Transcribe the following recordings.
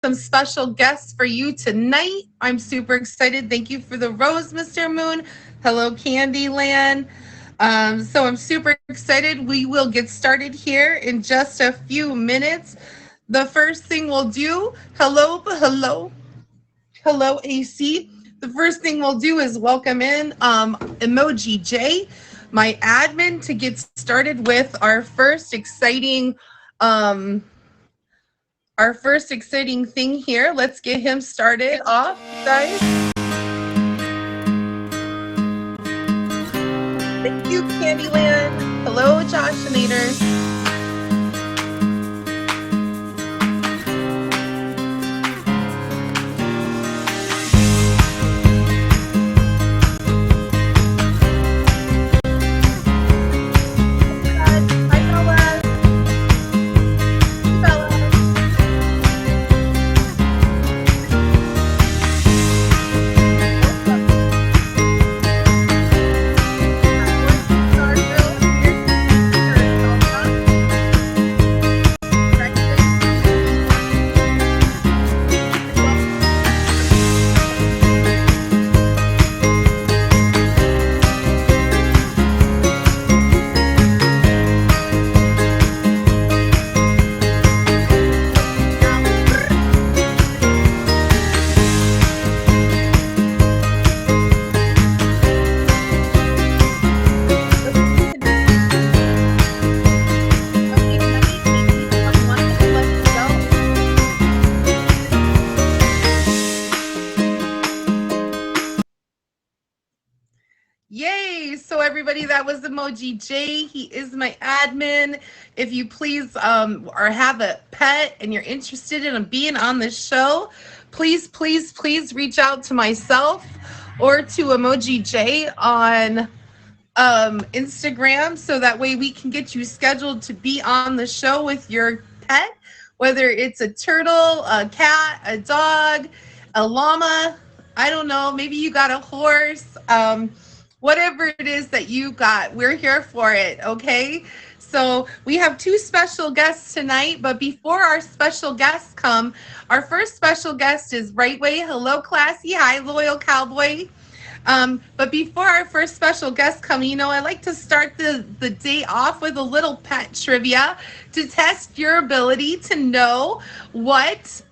some special guests for you tonight. I'm super excited. Thank you for the rose, Mr. Moon. Hello, Candyland. So I'm super excited. We will get started here in just a few minutes. The first thing we'll do, hello, AC. The first thing we'll do is welcome in Emoji J, my admin, to get started with um, our first exciting thing here. Let's get him started off, guys. Thank you, Candyland. Hello, Joshinators. Yay! So everybody, that was Emoji J. He is my admin. If you please or have a pet and you're interested in being on the show, please reach out to myself or to Emoji J on Instagram, so that way we can get you scheduled to be on the show with your pet, whether it's a turtle, a cat, a dog, a llama, I don't know, maybe you got a horse, whatever it is that you got, we're here for it, okay? So we have two special guests tonight, but before our special guests come, our first special guest is Right Way. Hello, Classy. Hi, Loyal Cowboy. But before our first special guest come, I like to start the day off with a little pet trivia to test your ability to know what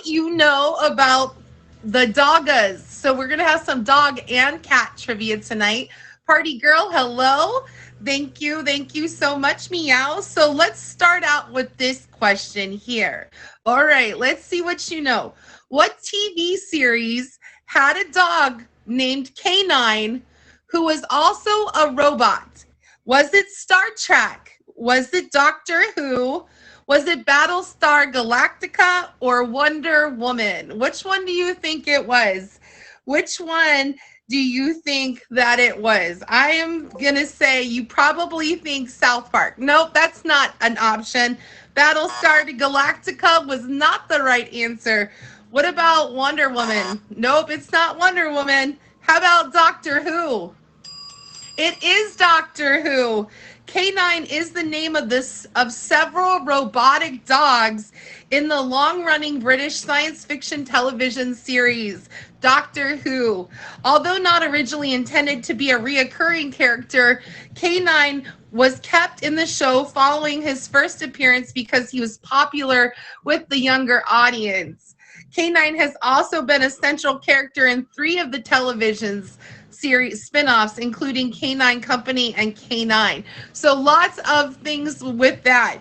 you know about the doggas. So we're going to have some dog and cat trivia tonight. Party girl, hello. Thank you so much, Meow. So let's start out with this question here. All right, let's see what you know. What TV series had a dog named K9 who was also a robot? Was it Star Trek? Was it Doctor Who? Was it Battlestar Galactica or Wonder Woman? Which one do you think it was? Which one do you think that it was? I am going to say you probably think South Park. Nope, that's not an option. Battlestar Galactica was not the right answer. What about Wonder Woman? Nope, it's not Wonder Woman. How about Doctor Who? It is Doctor Who. K9 is the name of several robotic dogs in the long-running British science fiction television series, Doctor Who. Although not originally intended to be a reoccurring character, K9 was kept in the show following his first appearance because he was popular with the younger audience. K9 has also been a central character in 3 of the television's series spin-offs, including K9 Company and K9. So lots of things with that.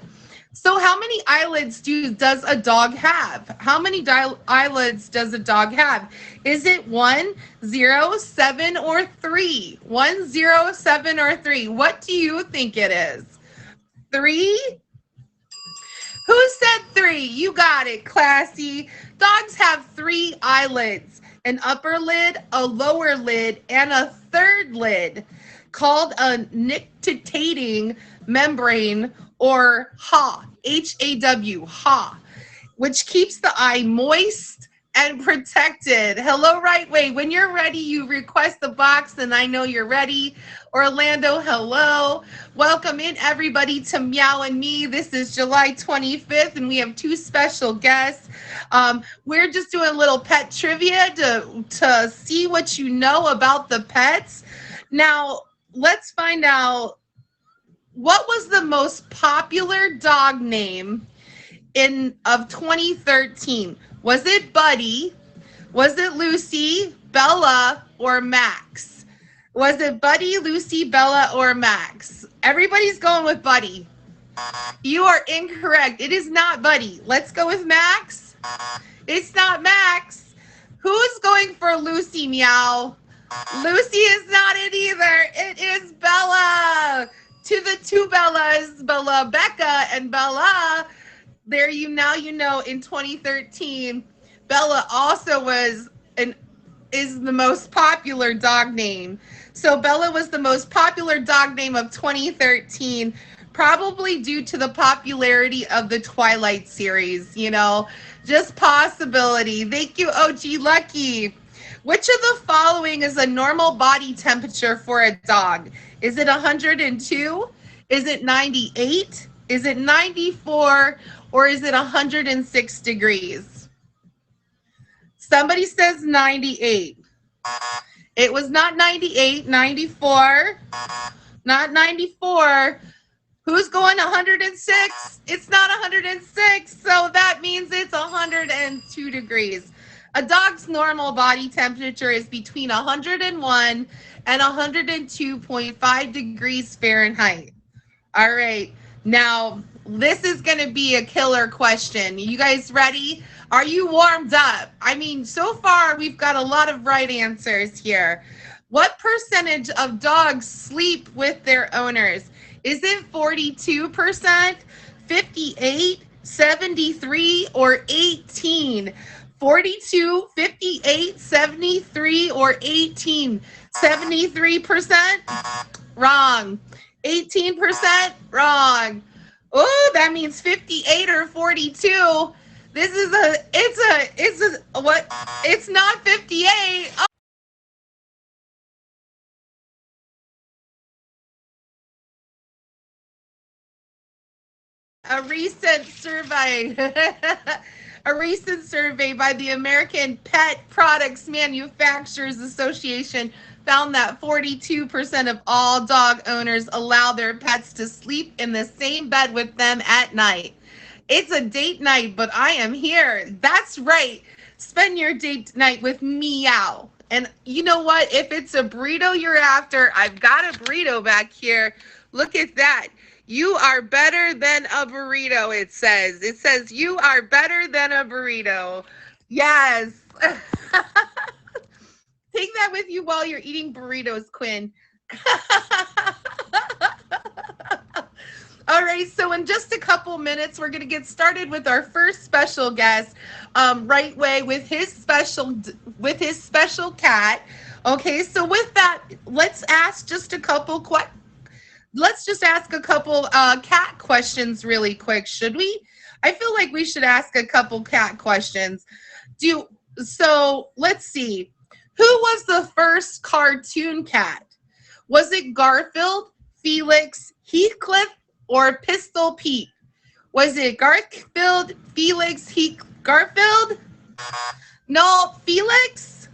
So how many eyelids does a dog have? How many eyelids does a dog have? Is it 1, 0, 7, or 3? 1, 0, 7, or 3? What do you think it is? 3? Who said 3? You got it, Classy. Dogs have 3 eyelids, an upper lid, a lower lid, and a third lid called a nictitating membrane, or HAW, H-A-W, HAW, which keeps the eye moist and protected. Hello, Right Way. When you're ready, you request the box, and I know you're ready. Orlando, hello. Welcome in, everybody, to Meow and Me. This is July 25th, and we have two special guests. We're just doing a little pet trivia to see what you know about the pets. Now, let's find out what was the most popular dog name of 2013. Was it Buddy? Was it Lucy, Bella, or Max? Was it Buddy, Lucy, Bella, or Max? Everybody's going with Buddy. You are incorrect. It is not Buddy. Let's go with Max. It's not Max. Who's going for Lucy, Meow? Lucy is not it either. It is Bella. To the two Bellas, Bella Becca and Bella. There you now you know in 2013, Bella also is the most popular dog name. So Bella was the most popular dog name of 2013, probably due to the popularity of the Twilight series, just possibility. Thank you, OG Lucky. Which of the following is a normal body temperature for a dog? Is it 102? Is it 98? Is it 94? Or is it 106 degrees? Somebody says 98. It was not 98, 94. Not 94. Who's going 106? It's not 106, so that means it's 102 degrees. A dog's normal body temperature is between 101 and 102.5 degrees Fahrenheit. All right. Now, this is going to be a killer question. You guys ready? Are you warmed up? I mean, so far, we've got a lot of right answers here. What percentage of dogs sleep with their owners? Is it 42%, 58, 73, or 18? 42, 58, 73, or 18? 73%? Wrong. 18%? Wrong. Oh, that means 58 or 42. It's not 58. Oh. A recent survey by the American Pet Products Manufacturers Association found that 42% of all dog owners allow their pets to sleep in the same bed with them at night. It's a date night, but I am here. That's right. Spend your date night with Meow. And you know what? If it's a burrito you're after, I've got a burrito back here. Look at that. You are better than a burrito, it says. It says you are better than a burrito. Yes. Take that with you while you're eating burritos, Quinn. All right, so in just a couple minutes, we're going to get started with our first special guest, Right Way, with his special cat. Okay, so with that, let's just ask a couple cat questions really quick, should we? I feel like we should ask a couple cat questions. So let's see. Who was the first cartoon cat? Was it Garfield, Felix, Heathcliff, or Pistol Pete? Was it Garfield, Felix, Garfield? No, Felix?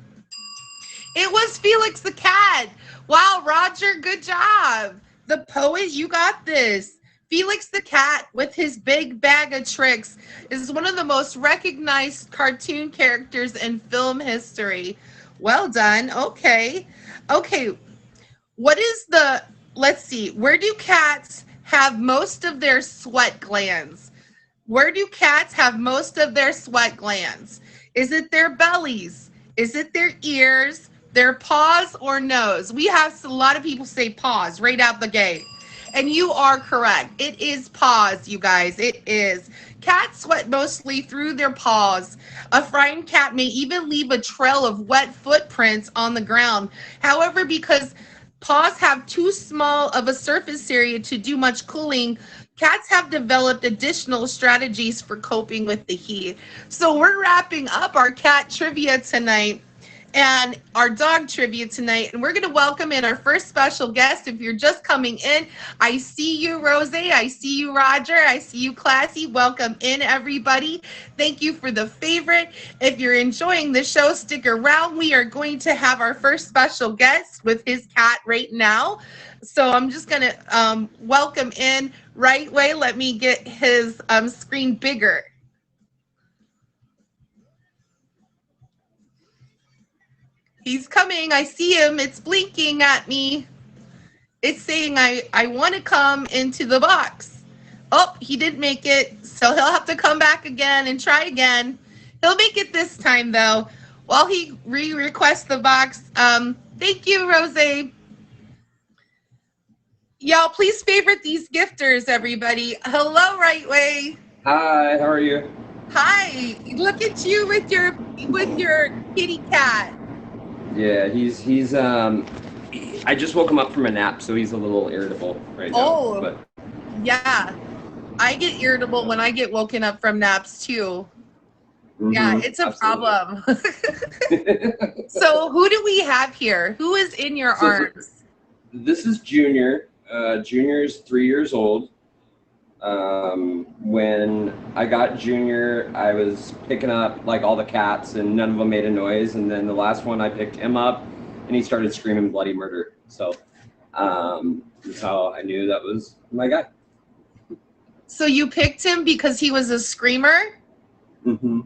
It was Felix the cat. Wow, Roger, good job. The poet, you got this. Felix the cat, with his big bag of tricks, is one of the most recognized cartoon characters in film history. Well done. Okay. Let's see. Where do cats have most of their sweat glands? Where do cats have most of their sweat glands? Is it their bellies? Is it their ears, their paws, or nose? We have a lot of people say paws right out the gate. And you are correct. It is paws, you guys. It is. Cats sweat mostly through their paws. A frightened cat may even leave a trail of wet footprints on the ground. However, because paws have too small of a surface area to do much cooling, cats have developed additional strategies for coping with the heat. So we're wrapping up our cat trivia tonight and our dog trivia tonight. And we're going to welcome in our first special guest. If you're just coming in, I see you, Rose. I see you, Roger. I see you, Classy. Welcome in, everybody. Thank you for the favorite. If you're enjoying the show, stick around. We are going to have our first special guest with his cat right now. So I'm just going to welcome in right way. Let me get his screen bigger. He's coming. I see him. It's blinking at me. It's saying I want to come into the box. Oh, he didn't make it. So he'll have to come back again and try again. He'll make it this time, though. While he re-requests the box. Thank you, Rose. Y'all, please favorite these gifters, everybody. Hello, Right Way. Hi, how are you? Hi. Look at you with your kitty cat. Yeah, he's I just woke him up from a nap, so he's a little irritable right now. Oh, but yeah. I get irritable when I get woken up from naps too. Yeah, it's a problem. So who do we have here? Who is in your arms? This is Junior. Junior's 3 years old. When I got Junior, I was picking up like all the cats and none of them made a noise. And then the last one, I picked him up and he started screaming bloody murder. So that's how I knew that was my guy. So you picked him because he was a screamer? Mm-hmm.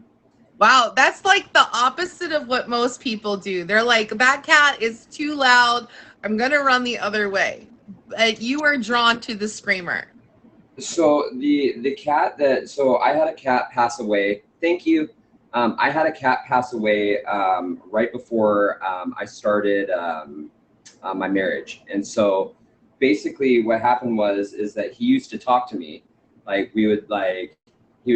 Wow, that's like the opposite of what most people do. They're like, that cat is too loud. I'm going to run the other way. But you are drawn to the screamer. So the cat I had a cat pass away. Thank you. I had a cat pass away right before I started my marriage. And so basically what happened is that he used to talk to me. Like he would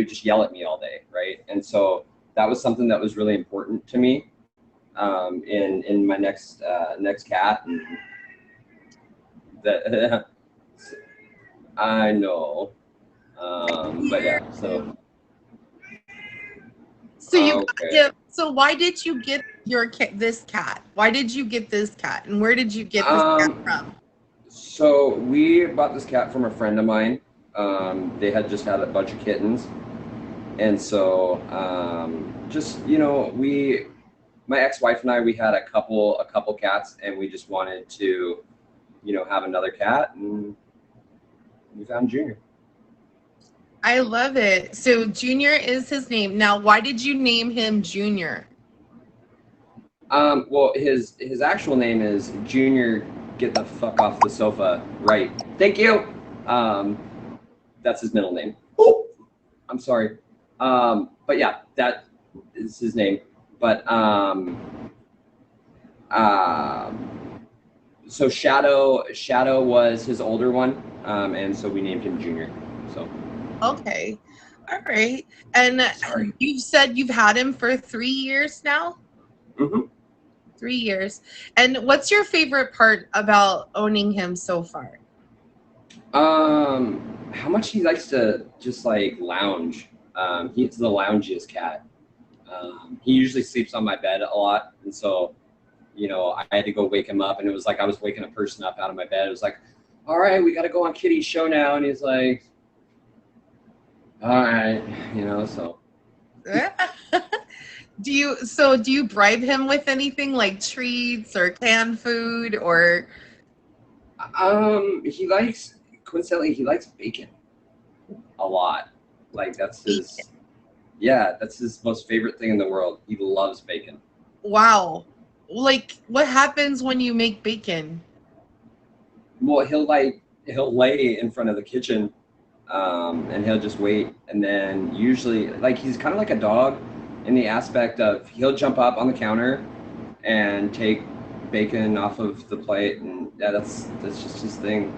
just yell at me all day, right? And so that was something that was really important to me in my next cat. And that I know, but yeah. So you okay. So why did you get this cat? Why did you get this cat, and where did you get this cat from? So we bought this cat from a friend of mine. They had just had a bunch of kittens, and so my ex-wife and I, we had a couple cats, and we just wanted to, have another cat, and we found Junior. I love it. So Junior is his name. Now, why did you name him Junior? Well, his actual name is Junior. Get the fuck off the sofa, right? Thank you. That's his middle name. Oh, I'm sorry. But yeah, that is his name. But so Shadow was his older one, and so we named him Junior. So. Okay. All right. And you've said you've had him for 3 years now? Mm-hmm. 3 years. And what's your favorite part about owning him so far? How much he likes to just like lounge. He's the loungiest cat. He usually sleeps on my bed a lot. And so, I had to go wake him up, and it was like I was waking a person up out of my bed. It was like, all right, we got to go on Kitty's show now. And he's like, all right, so. Do you bribe him with anything like treats or canned food or? He likes bacon a lot. Like that's his most favorite thing in the world. He loves bacon. Wow. Like what happens when you make bacon? Well, he'll lay in front of the kitchen. And he'll just wait, and then usually like he's kind of like a dog in the aspect of he'll jump up on the counter and take bacon off of the plate, and yeah, that's just his thing.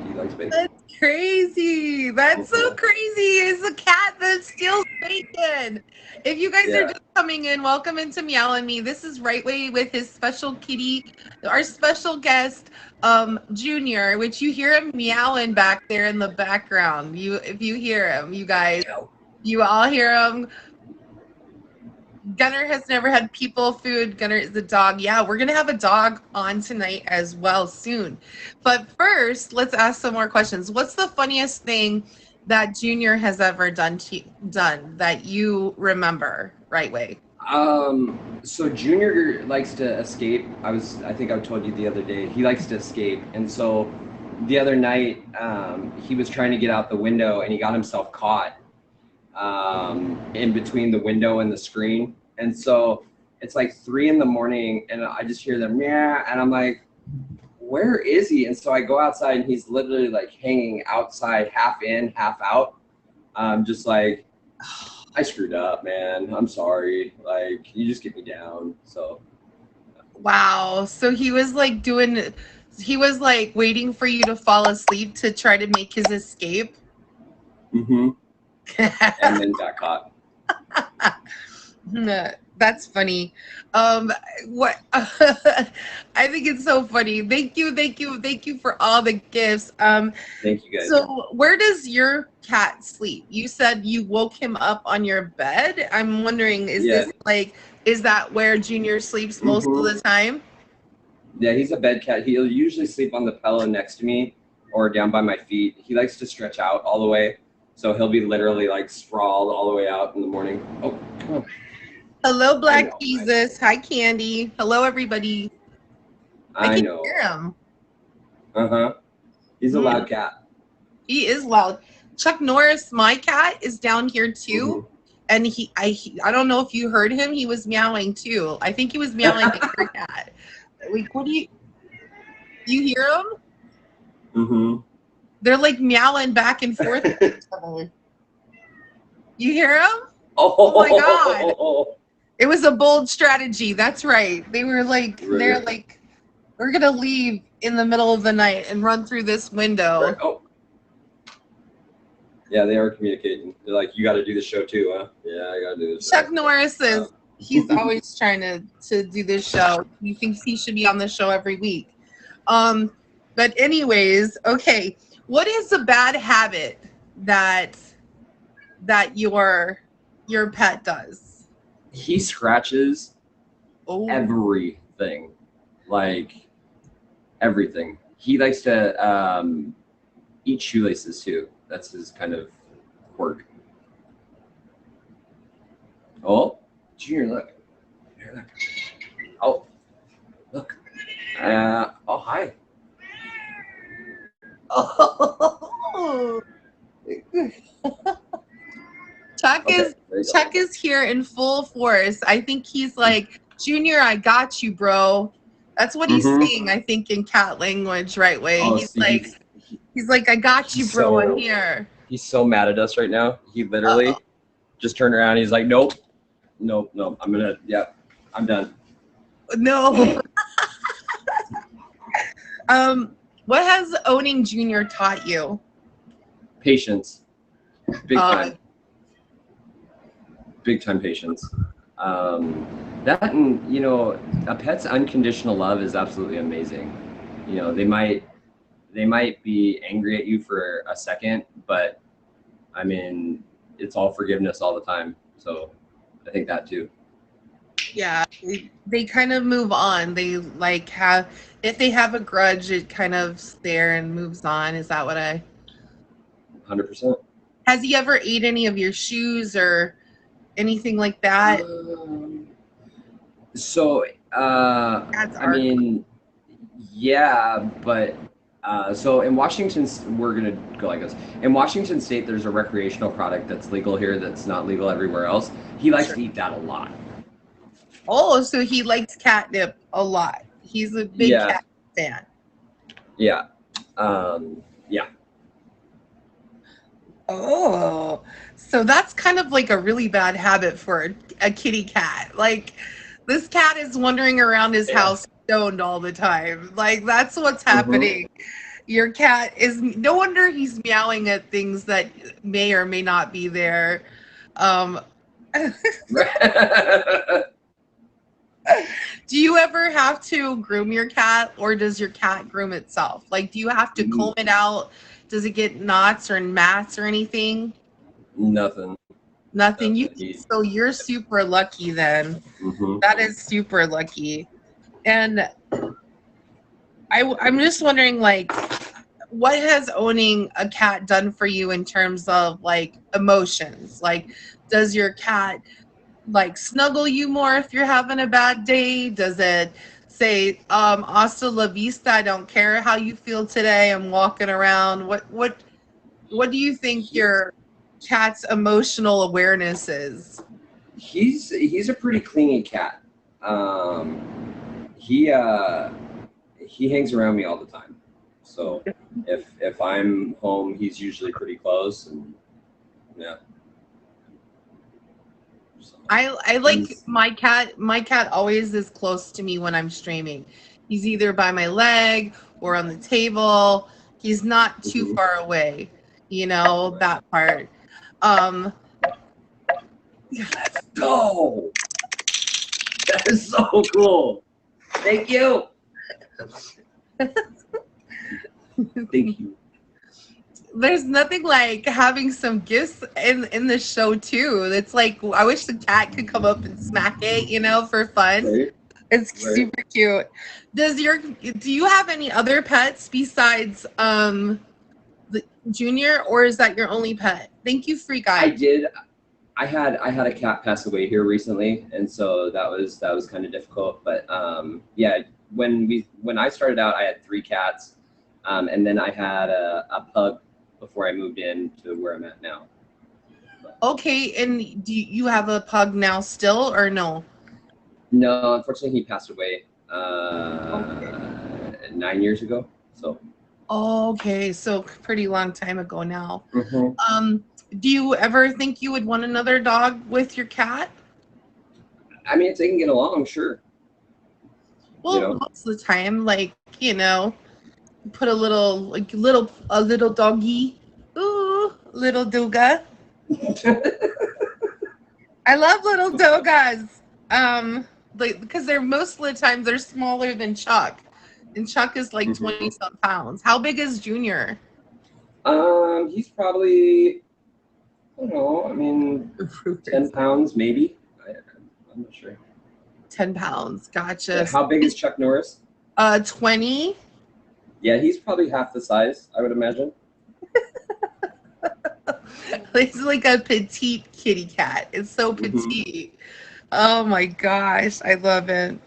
He likes bacon. crazy. That's so crazy. It's a cat that steals bacon. If you guys are Yeah. just coming in, welcome into Meow and Me. This is Right Way with his special kitty, our special guest, Junior, which you hear him meowing back there in the background. If you hear him, you guys, you all hear him. Gunner has never had people food. Gunner is a dog. Yeah, we're gonna have a dog on tonight as well soon. But first, let's ask some more questions. What's the funniest thing that Junior has ever done that you remember? Right Way. So Junior likes to escape. I think I told you the other day, he likes to escape. And so the other night, he was trying to get out the window and he got himself caught in between the window and the screen. And so it's like 3 a.m. and I just hear them, yeah. And I'm like, where is he? And so I go outside and he's literally like hanging outside, half in, half out. Just like, I screwed up, man. I'm sorry. Like, you just get me down. So. Wow. So he was like waiting for you to fall asleep to try to make his escape. Mm-hmm. And then got caught. That's funny. What I think it's so funny. Thank you for all the gifts. Thank you guys. So where does your cat sleep? You said you woke him up on your bed. I'm wondering, is that where Junior sleeps most of the time? Yeah, he's a bed cat. He'll usually sleep on the pillow next to me or down by my feet. He likes to stretch out all the way. So he'll be literally like sprawled all the way out in the morning. Oh, come on. Hello, Black Jesus. Hi, Candy. Hello, everybody. I can know. hear him. Uh-huh. He's a loud cat. He is loud. Chuck Norris, my cat, is down here too. And I don't know if you heard him. He was meowing too. I think he was meowing at your cat. Like, what do you hear him? Mm-hmm. They're like meowing back and forth with each other. You hear him? Oh my God. It was a bold strategy. That's right. They were like, they're like, we're going to leave in the middle of the night and run through this window. Right. Oh. Yeah, they are communicating. They're like, you got to do the show too, huh? Yeah, I got to do this. Chuck Norris says he's always trying to do this show. He thinks he should be on the show every week. But anyways, okay. What is a bad habit that your pet does? He scratches everything, like everything. He likes to eat shoelaces too. That's his kind of quirk. Oh, Junior, look. Here, look. Oh, look. Oh, hi. Oh. Chuck is here in full force. I think he's like, Junior, I got you, bro. That's what he's saying, I think, in cat language, Right Way. Oh, he's like, I got you, bro, in here. He's so mad at us right now. He literally just turned around. He's like, nope. I'm done. No. What has owning Junior taught you? Patience. Big time. Big time patience. That, and a pet's unconditional love is absolutely amazing. They might be angry at you for a second, but I mean, it's all forgiveness all the time. So I think that too. Yeah, they kind of move on. They if they have a grudge, it kind of there and moves on. Is that what 100%. Has he ever ate any of your shoes or anything like that? I mean, yeah, but so in Washington, we're gonna go like this. In Washington State, there's a recreational product that's legal here that's not legal everywhere else. He likes to eat that a lot. Oh, so he likes catnip a lot. He's a big cat fan. Yeah. Yeah. Oh, so that's kind of like a really bad habit for a kitty cat. Like, this cat is wandering around his house stoned all the time. Like, that's what's happening. Your cat is no wonder he's meowing at things that may or may not be there. Um, do you ever have to groom your cat or does your cat groom itself? Like, do you have to comb it out? Does it get knots or mats or anything? Nothing. Nothing. You Nothing. He, so you're super lucky then. hmm That is super lucky. And I'm just wondering, like, what has owning a cat done for you in terms of like emotions? Like, does your cat like snuggle you more if you're having a bad day? Does it say, hasta la vista, I don't care how you feel today, I'm walking around? What do you think he your cat's emotional awareness is? he's a pretty clingy cat. He hangs around me all the time. So if I'm home, he's usually pretty close, and yeah. So, I like he's my cat always is close to me when I'm streaming. He's either by my leg or on the table. He's not too mhm, far away, you know, right. that part. Um Let's go. That is so cool. Thank you. Thank you. there's nothing like having some gifts in the show too. It's like I wish the cat could come up and smack it, you know, for fun. Right. It's Right. super cute. Do you have any other pets besides the Junior, or is that your only pet? Thank you, Free I Guy. did. I had a cat pass away here recently, and so that was kind of difficult. But yeah, when I started out, I had three cats, and then I had a pug before I moved in to where I'm at now. But, Okay, and do you have a pug now still or no? no, unfortunately, he passed away Okay. 9 years ago. So Okay, so pretty long time ago now. mhm. Um, do you ever think you would want another dog with your cat? I mean, if they can get along, sure. You Well, know. most of the time, like, you know, put a little like a little doggy. Ooh, little doga. I love little dogas. Like because they're most of the times they're smaller than Chuck. And Chuck is like 20 Mhm. some pounds. How big is Junior? He's probably, I don't know. I mean, 10 pounds maybe. I'm not sure. 10 pounds. Gotcha. Yeah. How big is Chuck Norris? 20. Yeah, he's probably half the size, I would imagine. It's like a petite kitty cat. It's so Hmm. petite. Oh my gosh, I love it.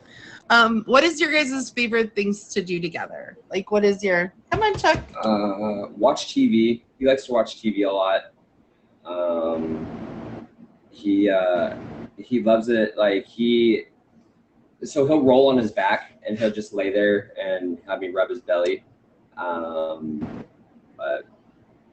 What is your guys' favorite things to do together? Like, what is your? Come on, Chuck. Watch TV. He likes to watch TV a lot. Um, he uh, he loves it. So he'll roll on his back and he'll just lay there and have me rub his belly. But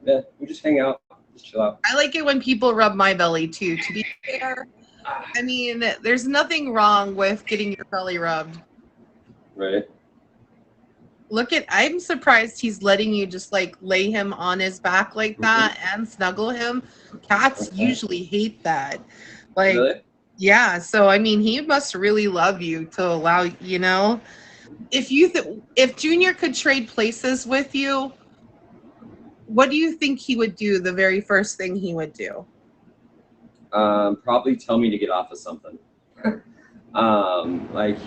yeah, we just hang out, just chill out. I like it when people rub my belly too. To be fair, Ah, I mean, there's nothing wrong with getting your belly rubbed. right. I'm surprised he's letting you just like lay him on his back like Hmm. that and snuggle him. Cats Okay. usually hate that. Like, Really? yeah, so I mean, he must really love you to allow, you know, if Junior could trade places with you, what do you think he would do the very first thing he would do? Probably tell me to get off of something. Like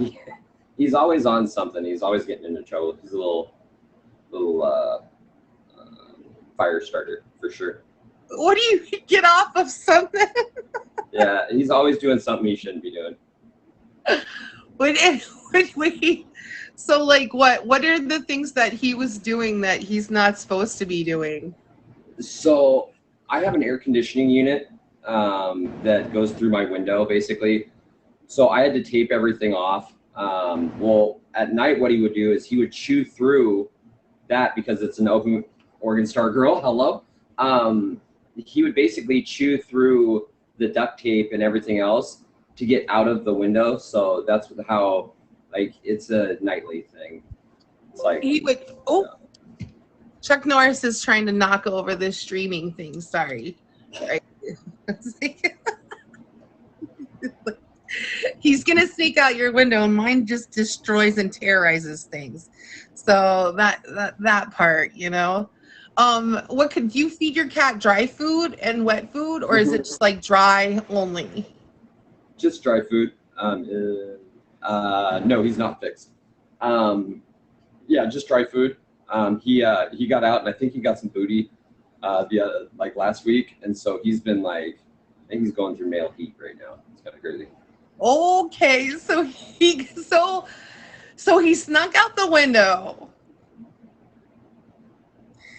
he's always on something. He's always getting into trouble. He's a little fire starter for sure. What do you get off of something? Yeah, he's always doing something he shouldn't be doing. When, when he, so like what are the things that he was doing that he's not supposed to be doing? So I have an air conditioning unit that goes through my window basically. So I had to tape everything off. Well, at night, what he would do is he would chew through that because it's an open Oregon Star girl. Hello. He would basically chew through the duct tape and everything else to get out of the window. So that's how, like, it's a nightly thing. It's like, He would, oh, Chuck Norris is trying to knock over this streaming thing. Sorry. Right. He's gonna sneak out your window, and mine just destroys and terrorizes things. So that part, you know. What could you feed your cat? Dry food and wet food, or is it just like dry only? Just dry food. No, he's not fixed. Yeah, just dry food. He got out, and I think he got some booty like last week, and so he's been like, I think he's going through male heat right now. It's kind of crazy. Okay, so he snuck out the window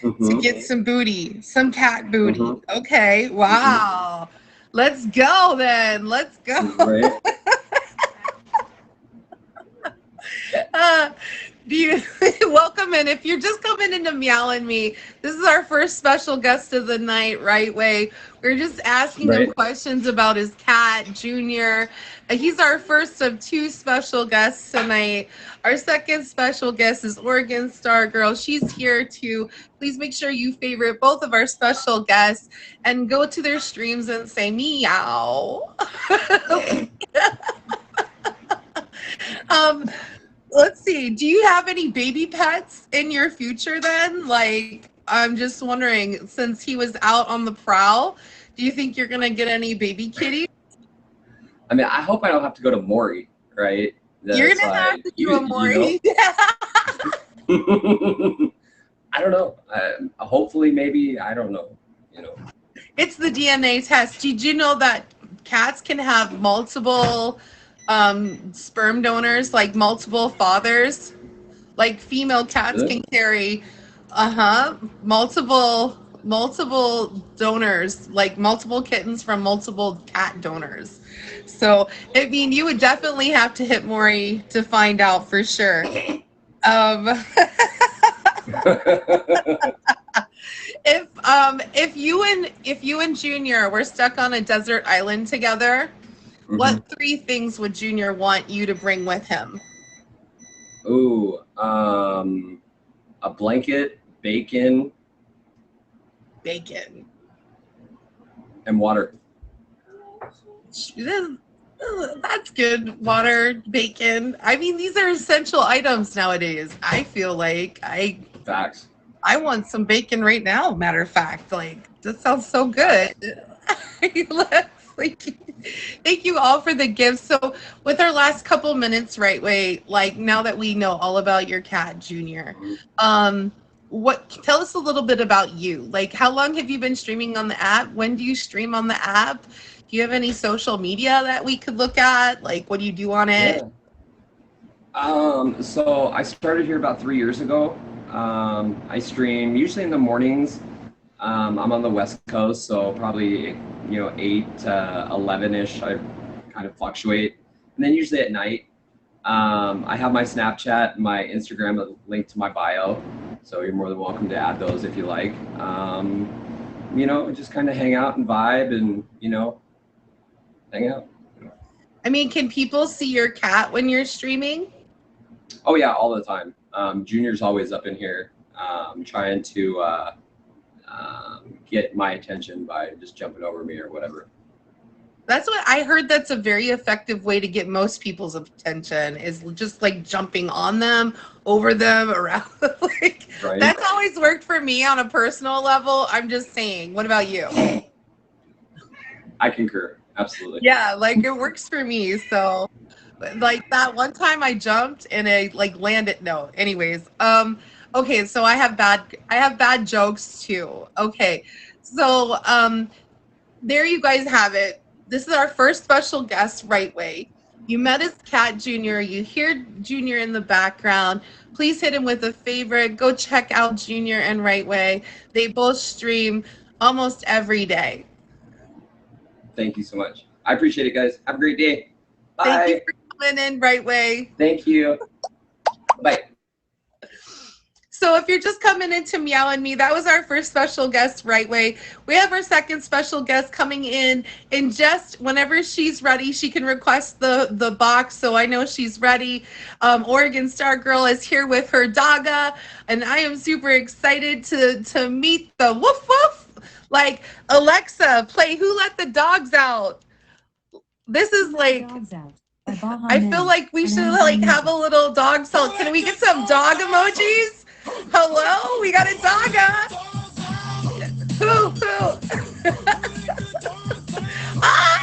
to get some booty, some cat booty. Okay, wow. Let's go then. Let's go. Right. Do you welcome in? If you're just coming into Meow and Me, this is our first special guest of the night, Right Way. We're just asking him questions about his cat, Junior. He's our first of two special guests tonight. Our second special guest is Oregon Star Girl. She's here too. Please make sure you favorite both of our special guests and go to their streams and say meow. Let's see. Do you have any baby pets in your future then? Like, I'm just wondering, since he was out on the prowl, do you think you're going to get any baby kitties? I mean, I hope I don't have to go to Maury, right? You're going to have to do a Maury. I don't know. Hopefully, maybe. I don't know. You know. It's the DNA test. Did you know that cats can have multiple sperm donors, like multiple fathers? Like female cats can carry multiple donors, like multiple kittens from multiple cat donors. So I mean, you would definitely have to hit Maury to find out for sure. If you and Junior were stuck on a desert island together, what three things would Junior want you to bring with him? Ooh, a blanket, bacon, and water. That's good. Water, bacon. I mean, these are essential items nowadays. I feel like Facts. I want some bacon right now. Matter of fact, like that sounds so good. Thank you all for the gifts. So with our last couple minutes, Right Way, like now that we know all about your cat, Junior, tell us a little bit about you. Like, how long have you been streaming on the app? When do you stream on the app? Do you have any social media that we could look at? Like, what do you do on it? Yeah. So I started here about 3 years ago. I stream usually in the mornings. I'm on the West Coast, so probably 8 to 11-ish. I kind of fluctuate, and then usually at night. I have my Snapchat and my Instagram linked to my bio, so you're more than welcome to add those if you like. Just kind of hang out and vibe, and hang out. I mean, can people see your cat when you're streaming? Oh yeah, all the time. Junior's always up in here, trying to get my attention by just jumping over me or whatever. That's what I heard. That's a very effective way to get most people's attention, is just like jumping on them, over them, around. Like, right? That's always worked for me on a personal level. I'm just saying. What about you? I concur. Absolutely. Yeah, like it works for me. So like that one time I jumped and I like landed. No, anyways. Okay, so I have bad jokes too. Okay. So there you guys have it. This is our first special guest, Right Way. You met his cat, Junior. You hear Junior in the background. Please hit him with a favorite. Go check out Junior and Right Way. They both stream almost every day. Thank you so much. I appreciate it, guys. Have a great day. Bye. Thank you for coming in, Right Way. Thank you. Bye. So if you're just coming into Meow and Me, that was our first special guest, Right Way. We have our second special guest coming in just whenever she's ready. She can request the box, so I know she's ready. Oregon Star Girl is here with her dogga, and I am super excited to meet the woof woof. Like, Alexa, play Who Let the Dogs Out. This is like, I feel like we should like have a little dog salt. Can we get some dog emojis? Hello, we got a dogga. Who? Ah,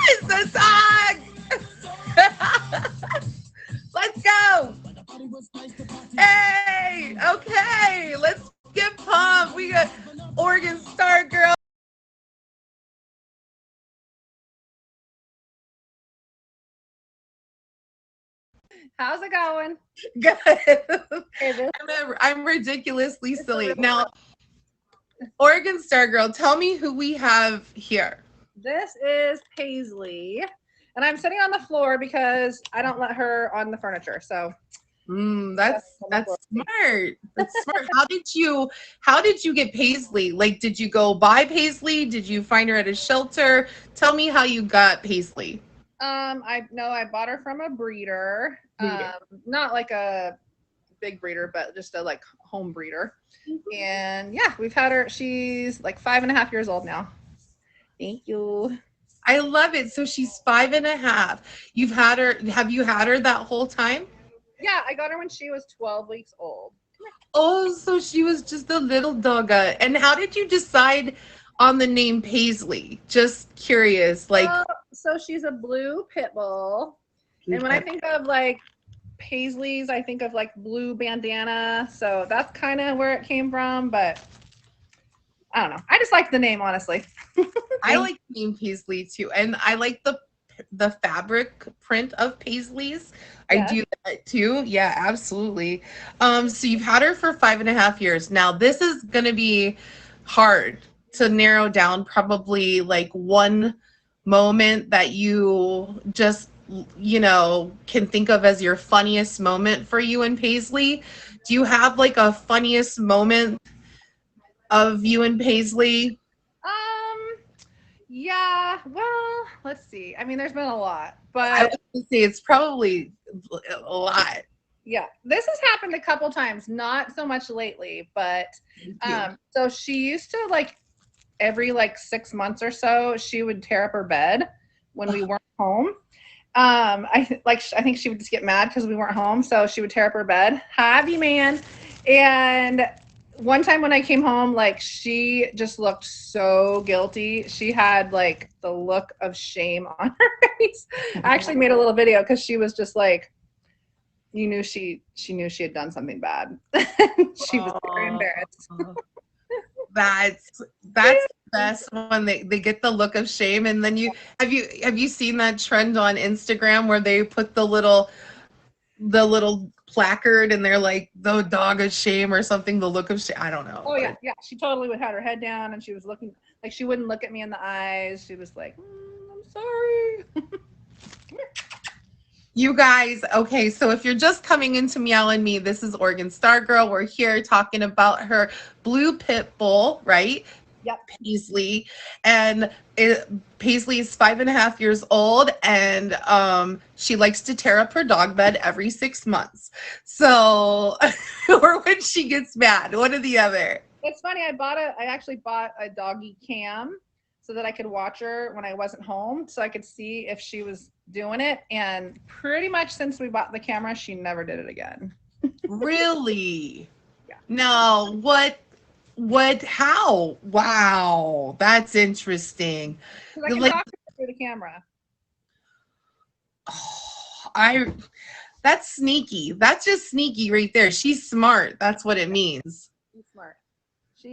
it's the dog. Let's go. Hey, okay, let's get pumped. We got Oregon Star Girl. How's it going? Good. Hey, this, I'm ridiculously silly. Now, Oregon Star Girl, tell me who we have here. this is Paisley, and I'm sitting on the floor because I don't let her on the furniture. So That's smart. That's smart. How did you get Paisley? Like, did you go buy Paisley? Did you find her at a shelter? Tell me how you got Paisley. I bought her from a breeder. Not like a big breeder, but just a like home breeder. And yeah, we've had her. She's like 5.5 years old now. Thank you. I love it. So she's 5.5. You've had her. Have you had her that whole time? Yeah, I got her when she was 12 weeks old. Oh, so she was just a little dogga. And how did you decide on the name Paisley? Just curious. Like, So she's a blue pit bull. And when I think of like Paisleys, I think of like blue bandana. So that's kind of where it came from. But I don't know. I just like the name, honestly. I like the name Paisley too, and I like the fabric print of Paisleys. I do that too. Yeah, absolutely. So you've had her for 5.5 years. Now this is gonna be hard to narrow down. Probably like one moment that you just can think of as your funniest moment for you and Paisley. Do you have like a funniest moment of you and Paisley? Yeah, well, let's see. I mean, there's been a lot, but I would say it's probably a lot. yeah, this has happened a couple times, not so much lately, but so she used to like every like 6 months or so, she would tear up her bed when we weren't home. I think she would just get mad because we weren't home, so she would tear up her bed. Happy man. And one time when I came home, like she just looked so guilty. She had like the look of shame on her face. I actually made a little video because she was just like, you knew she knew she had done something bad. She was very embarrassed. That's the best when they get the look of shame. And then have you seen that trend on Instagram where they put the little placard and they're like the dog of shame or something, the look of shame. I don't know. Oh yeah, she totally would have her head down and she was looking like she wouldn't look at me in the eyes. She was like, I'm sorry. You guys, okay, so if you're just coming into Meow and Me, this is Oregon Star Girl. We're here talking about her blue pit bull, right? Yep. Paisley. And Paisley is 5.5 years old, and she likes to tear up her dog bed every 6 months. So, or when she gets mad, one or the other. It's funny, I actually bought a doggy cam so that I could watch her when I wasn't home, so I could see if she was doing it. And pretty much since we bought the camera, she never did it again. Really? Yeah. No, how? Wow, that's interesting. I can talk to her through the camera. Oh, that's sneaky. That's just sneaky right there. She's smart. That's what it means. She's smart.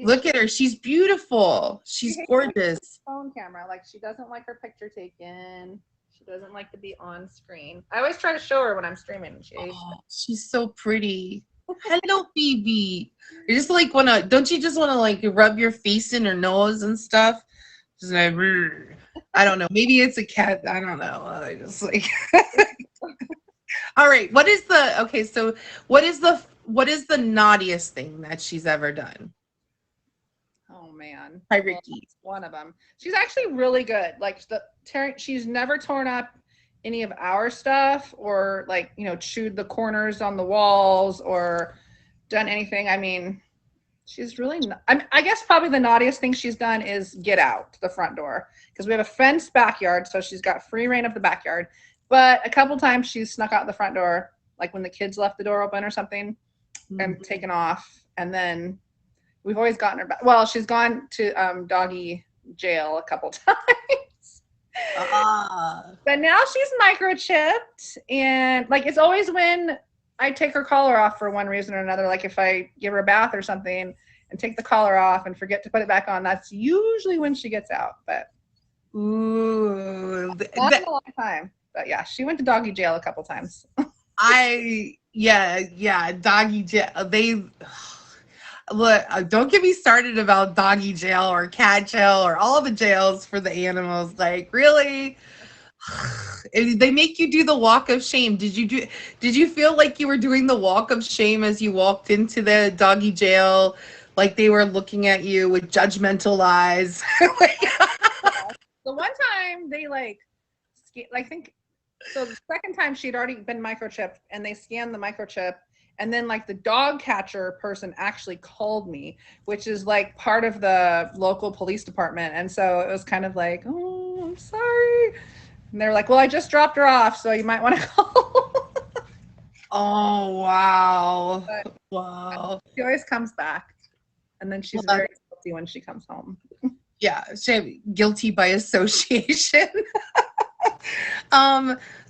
Look at her. She's beautiful. She's gorgeous. Phone camera. Like she doesn't like her picture taken. She doesn't like to be on screen. I always try to show her when I'm streaming. She's so pretty. Hello, Phoebe. You just like don't you just want to like rub your face in her nose and stuff? Just like, I don't know. Maybe it's a cat. I don't know. I just like. All right. What is the what is the naughtiest thing that she's ever done? Oh man, Hi, well, Ricky. that's one of them. She's actually really good. Like she's never torn up any of our stuff or like chewed the corners on the walls or done anything. I mean, she's really. I guess probably the naughtiest thing she's done is get out the front door because we have a fenced backyard, so she's got free reign of the backyard. But a couple times she's snuck out the front door, like when the kids left the door open or something, and taken off. And then we've always gotten her back. Well, she's gone to doggy jail a couple times. But now she's microchipped, and like it's always when I take her collar off for one reason or another. Like if I give her a bath or something and take the collar off and forget to put it back on, that's usually when she gets out. But not in a long time. But yeah, she went to doggy jail a couple times. Doggy jail. Look, don't get me started about doggy jail or cat jail or all the jails for the animals. Like, really? They make you do the walk of shame. Did you feel like you were doing the walk of shame as you walked into the doggy jail? Like they were looking at you with judgmental eyes? The one time they so the second time she'd already been microchipped and they scanned the microchip. And then like the dog catcher person actually called me, which is like part of the local police department. And so it was kind of like, oh, I'm sorry. And they're like, well, I just dropped her off, so you might want to call. Oh, wow. But wow. She always comes back. And then she's very guilty when she comes home. Yeah, she's guilty by association.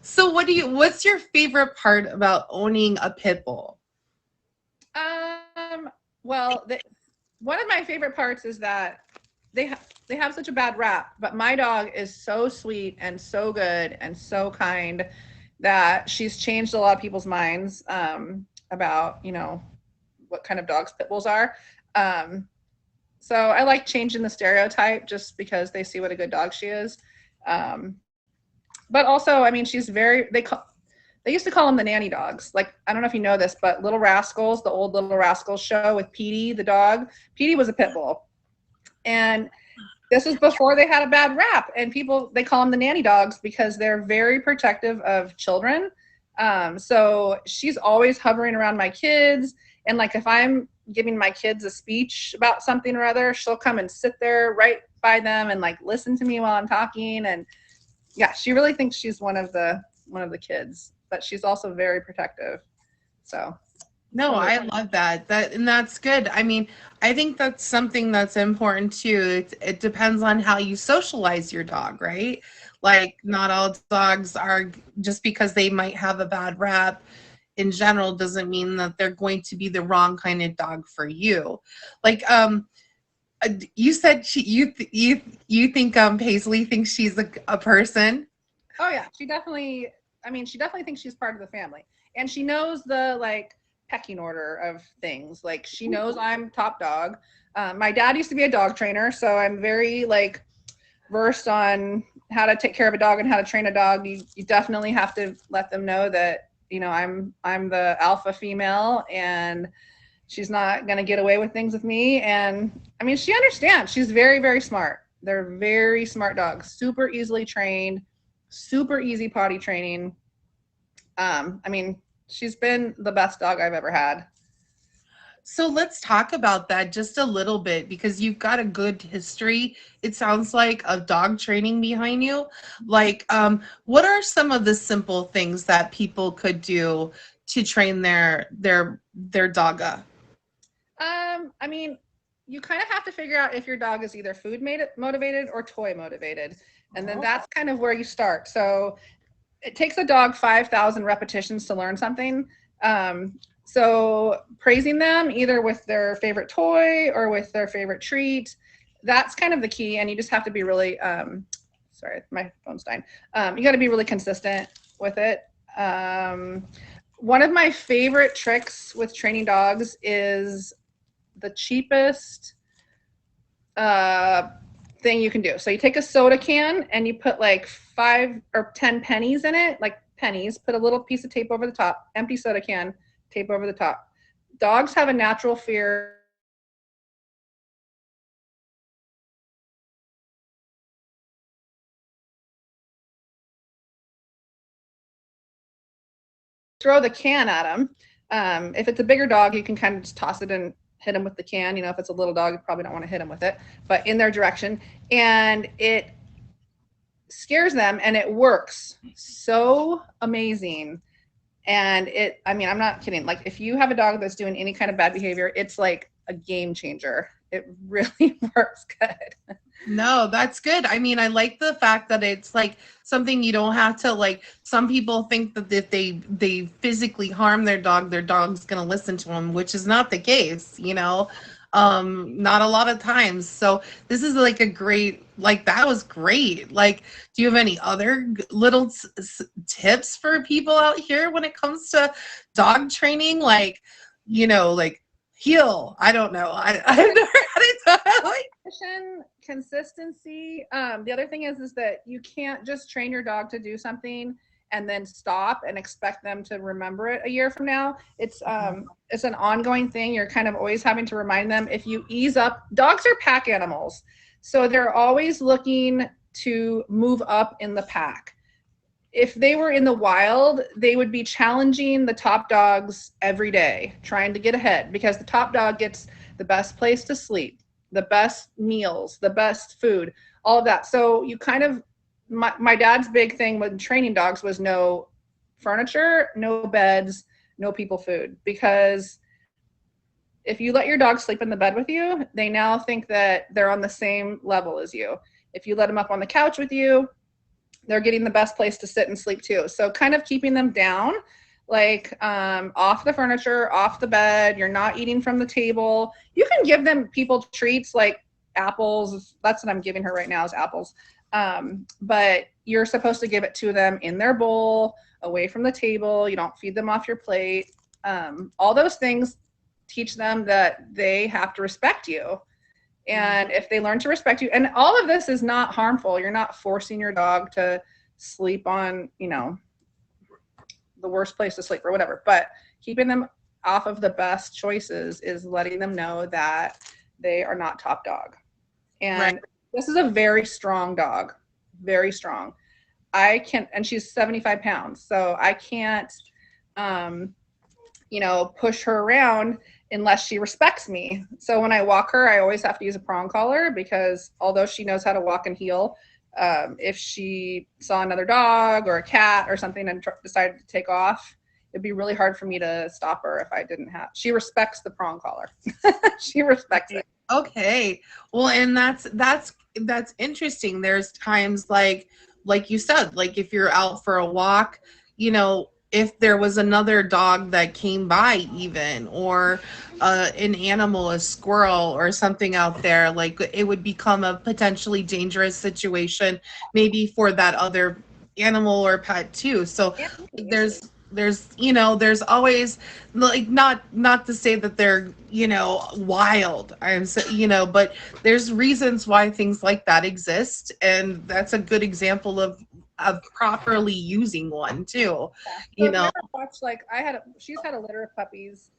So what's your favorite part about owning a pit bull? Well, one of my favorite parts is that they have such a bad rap, but my dog is so sweet and so good and so kind that she's changed a lot of people's minds about what kind of dogs pit bulls are. So I like changing the stereotype just because they see what a good dog she is. But also, I mean, she's they used to call them the nanny dogs. Like, I don't know if you know this, but Little Rascals, the old Little Rascals show with Petey, the dog, Petey was a pit bull. And this was before they had a bad rap. And they call them the nanny dogs because they're very protective of children. So she's always hovering around my kids. And like, if I'm giving my kids a speech about something or other, she'll come and sit there right by them and like listen to me while I'm talking. And yeah, she really thinks she's one of the kids, but she's also very protective. So no, I love that. And that's good. I mean, I think that's something that's important too. It depends on how you socialize your dog, right? Like not all dogs are, just because they might have a bad rap in general doesn't mean that they're going to be the wrong kind of dog for you. Like you said you think Paisley thinks she's a person. Oh yeah, she definitely thinks she's part of the family, and she knows the like pecking order of things. Like she knows I'm top dog. My dad used to be a dog trainer, so I'm very like versed on how to take care of a dog and how to train a dog. You definitely have to let them know that I'm the alpha female and she's not going to get away with things with me. And I mean, she understands. She's very, very smart. They're very smart dogs, super easily trained, super easy potty training. I mean, she's been the best dog I've ever had. So let's talk about that just a little bit, because you've got a good history, it sounds like, of dog training behind you. Like, what are some of the simple things that people could do to train their dogga? I mean, you kind of have to figure out if your dog is either food motivated or toy motivated. And then that's kind of where you start. So it takes a dog 5,000 repetitions to learn something. So praising them either with their favorite toy or with their favorite treat, that's kind of the key. And you just have to be really, sorry, my phone's dying. You got to be really consistent with it. One of my favorite tricks with training dogs is the cheapest thing you can do. So you take a soda can and you put like 5 or 10 pennies in it, like pennies, put a little piece of tape over the top, empty soda can, tape over the top. dogs have a natural fear throw the can at them. If it's a bigger dog, you can kind of just toss it and hit them with the can. You know, if it's a little dog, you probably don't want to hit them with it, but in their direction. And it scares them and it works so amazing. And I mean, I'm not kidding. Like, if you have a dog that's doing any kind of bad behavior, it's like a game changer. It really works good. No, that's good. I mean, I like the fact that it's like something you don't have to like. Some people think that if they physically harm their dog, their dog's gonna listen to them, which is not the case, you know. Not a lot of times. So this is like a great, like that was great. Like, do you have any other little tips for people out here when it comes to dog training? Like, you know, like heel. I don't know. I've never had it. Like, consistency. The other thing is that you can't just train your dog to do something and then stop and expect them to remember it a year from now. It's an ongoing thing. You're kind of always having to remind them. If you ease up, dogs are pack animals, so they're always looking to move up in the pack. If they were in the wild, they would be challenging the top dogs every day, trying to get ahead, because the top dog gets the best place to sleep, the best meals, the best food, all of that. So you kind of, my dad's big thing with training dogs was no furniture, no beds, no people food. Because if you let your dog sleep in the bed with you, they now think that they're on the same level as you. If you let them up on the couch with you, they're getting the best place to sit and sleep too. So kind of keeping them down, like off the furniture, off the bed. You're not eating from the table. You can give them people treats like apples. That's what I'm giving her right now is apples. But you're supposed to give it to them in their bowl, away from the table. You don't feed them off your plate. All those things teach them that they have to respect you. And if they learn to respect you, and all of this is not harmful, you're not forcing your dog to sleep on, you know, the worst place to sleep or whatever, but keeping them off of the best choices is letting them know that they are not top dog. And right. This is a very strong dog, very strong. And she's 75 pounds, so I can't, you know, push her around unless she respects me. So when I walk her, I always have to use a prong collar, because although she knows how to walk and heel, if she saw another dog or a cat or something and decided to take off, it'd be really hard for me to stop her if I didn't have. She respects the prong collar. She respects it. Okay. Well, and that's interesting. There's times like you said, like if you're out for a walk, you know, if there was another dog that came by even, or an animal, a squirrel or something out there, like it would become a potentially dangerous situation maybe for that other animal or pet too. So there's you know, there's always, like, not to say that they're, you know, wild, I'm so, you know, but there's reasons why things like that exist, and that's a good example of properly using one too. Yeah. So you know, watch, like she's had a litter of puppies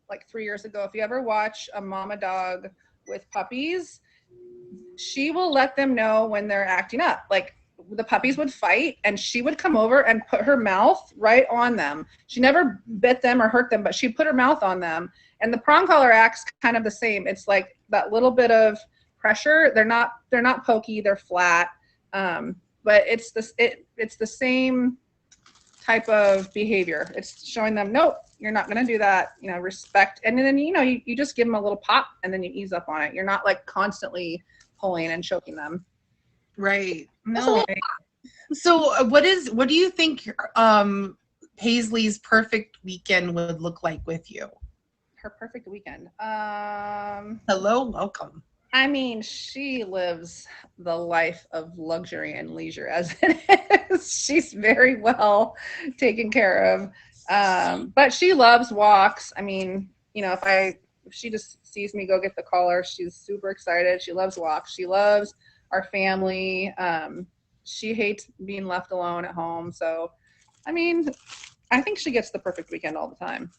like 3 years ago. If you ever watch a mama dog with puppies, she will let them know when they're acting up. Like the puppies would fight and she would come over and put her mouth right on them. She never bit them or hurt them, but she put her mouth on them. And the prong collar acts kind of the same. It's like that little bit of pressure. They're not pokey, they're flat. But it's the same type of behavior. It's showing them, nope, you're not going to do that. You know, respect. And then, you know, you just give them a little pop and then you ease up on it. You're not like constantly pulling and choking them. Right. No. So what do you think Paisley's perfect weekend would look like with you? Her perfect weekend. Hello, welcome. I mean, she lives the life of luxury and leisure as it is. She's very well taken care of. But she loves walks. I mean, you know, if she just sees me go get the collar, she's super excited. She loves walks. She loves our family. She hates being left alone at home. So, I mean, I think she gets the perfect weekend all the time.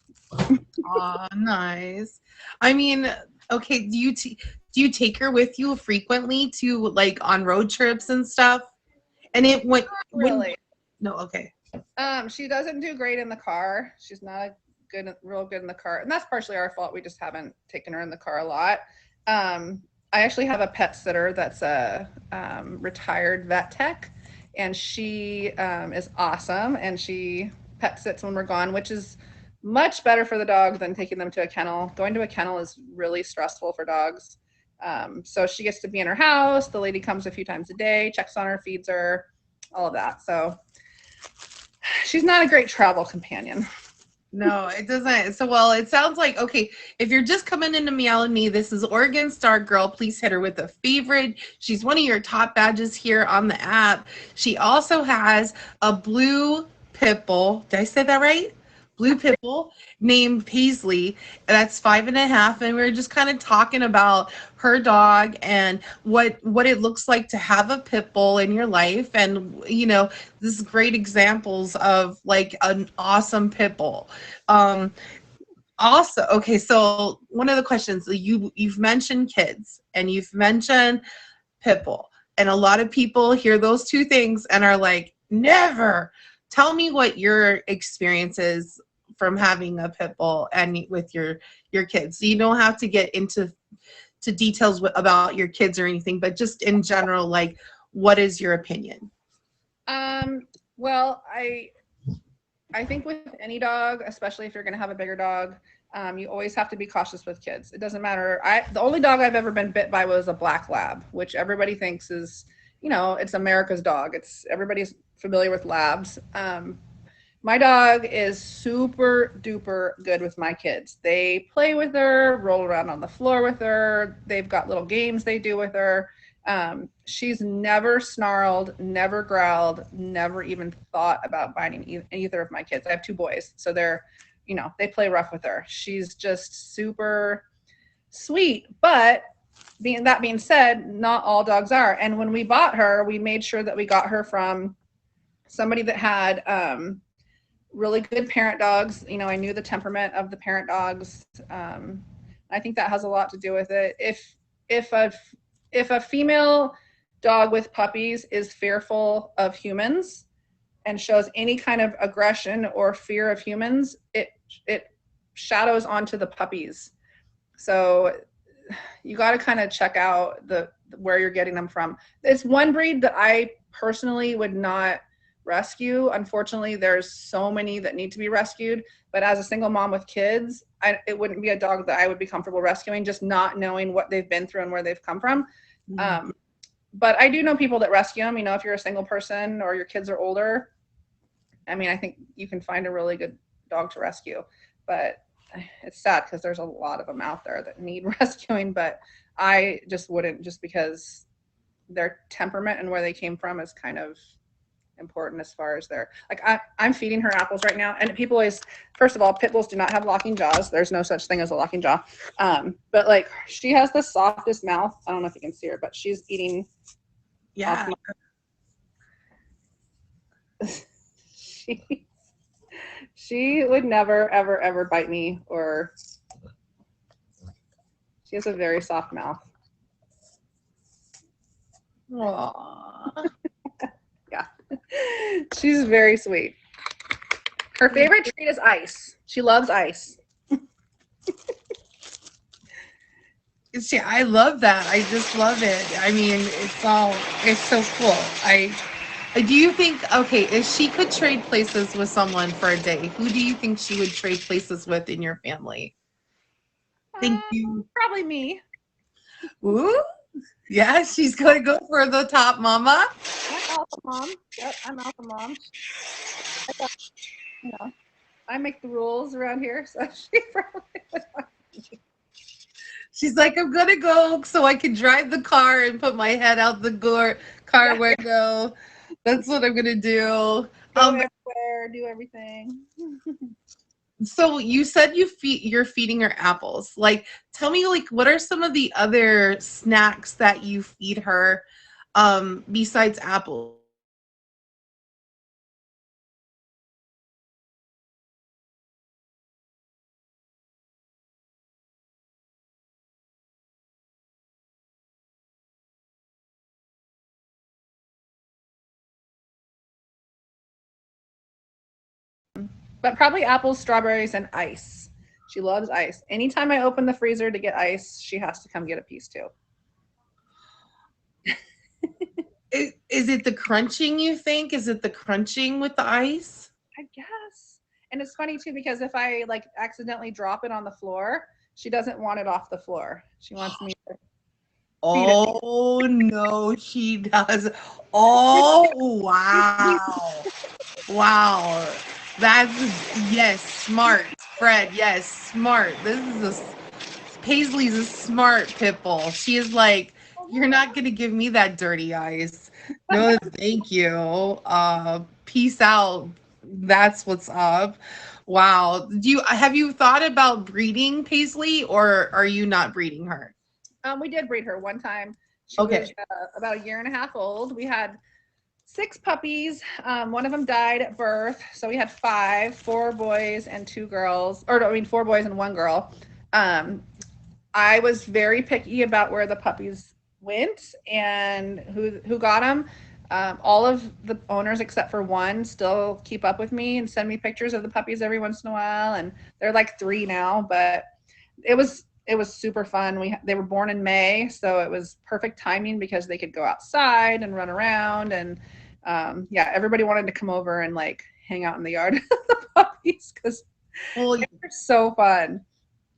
Aw, nice. I mean, okay, do you take her with you frequently to like on road trips and stuff? And it when Really. no, okay. She doesn't do great in the car. She's not real good in the car, and that's partially our fault. We just haven't taken her in the car a lot. I actually have a pet sitter that's a retired vet tech, and she is awesome, and she pet sits when we're gone, which is much better for the dog than taking them to a kennel. Going to a kennel is really stressful for dogs. So she gets to be in her house. The lady comes a few times a day, checks on her, feeds her, all of that. So she's not a great travel companion. No, it doesn't. So, well, it sounds like, okay, if you're just coming into Meow and Me, this is Oregon Star Girl. Please hit her with a favorite. She's one of your top badges here on the app. She also has a blue pit bull. Did I say that right? Blue pit bull named Paisley. That's 5.5. And we are just kind of talking about her dog and what it looks like to have a pit bull in your life. And, this is great examples of like an awesome pit bull. Um, Also, okay, so one of the questions you've mentioned kids and you've mentioned pit bull, and a lot of people hear those two things and are like, never. Tell me what your experience is from having a pit bull and with your kids. So you don't have to get into details about your kids or anything, but just in general, like, what is your opinion? Well, I think with any dog, especially if you're going to have a bigger dog, you always have to be cautious with kids. It doesn't matter. The only dog I've ever been bit by was a black lab, which everybody thinks is, it's America's dog. Everybody's familiar with labs. My dog is super duper good with my kids. They play with her, roll around on the floor with her. They've got little games they do with her. She's never snarled, never growled, never even thought about biting either of my kids. I have two boys, so they play rough with her. She's just super sweet. But that being said, not all dogs are. And when we bought her, we made sure that we got her from somebody that had really good parent dogs. I knew the temperament of the parent dogs. I think that has a lot to do with it. If a female dog with puppies is fearful of humans and shows any kind of aggression or fear of humans, it shadows onto the puppies. So you got to kind of check out where you're getting them from. It's one breed that I personally would not rescue. Unfortunately, there's so many that need to be rescued, but as a single mom with kids, it wouldn't be a dog that I would be comfortable rescuing, just not knowing what they've been through and where they've come from. But I do know people that rescue them. If you're a single person or your kids are older, I think you can find a really good dog to rescue. But it's sad because there's a lot of them out there that need rescuing, but I just wouldn't, just because their temperament and where they came from is kind of important as far as I'm feeding her apples right now, and people always, first of all, pit bulls do not have locking jaws. There's no such thing as a locking jaw. But she has the softest mouth. I don't know if you can see her, but she's eating. Yeah. She would never ever ever bite me, or she has a very soft mouth. Aww. Yeah. She's very sweet. Her favorite treat is ice. She loves ice. See, I love that. I just love it. It's so cool. Do you think, okay, if she could trade places with someone for a day, who do you think she would trade places with in your family? Thank you. Probably me. Ooh. Yeah, she's going to go for the top mama. I'm alpha mom. Yep, I'm alpha mom. I make the rules around here, so she probably would. She's like, I'm going to go so I can drive the car and put my head out the car window. That's what I'm going to do. Go everywhere, do everything. So you said you're feeding her apples. Tell me, what are some of the other snacks that you feed her besides apples? But probably apples, strawberries, and ice. She loves ice. Anytime I open the freezer to get ice, she has to come get a piece too. Is it the crunching, you think? Is it the crunching with the ice? I guess. And it's funny too because if I like accidentally drop it on the floor, she doesn't want it off the floor. She wants me to feed it. Oh no, she does. Oh wow. Wow. That's yes, smart. Fred, yes, smart. Paisley's a smart pit bull. She is like, you're not gonna give me that dirty ice. No, thank you. Peace out. That's what's up. Wow. Have you thought about breeding Paisley, or are you not breeding her? We did breed her one time. She Okay. was about a year and a half old. We had 6 puppies. One of them died at birth, so we had 5, 4 boys and 2 girls, or I mean 4 boys and 1 girl. I was very picky about where the puppies went and who got them. All of the owners except for one still keep up with me and send me pictures of the puppies every once in a while, and they're like 3 now. But it was super fun. They were born in May, so it was perfect timing because they could go outside and run around, and yeah, everybody wanted to come over and like hang out in the yard with the puppies because Well, they're so fun.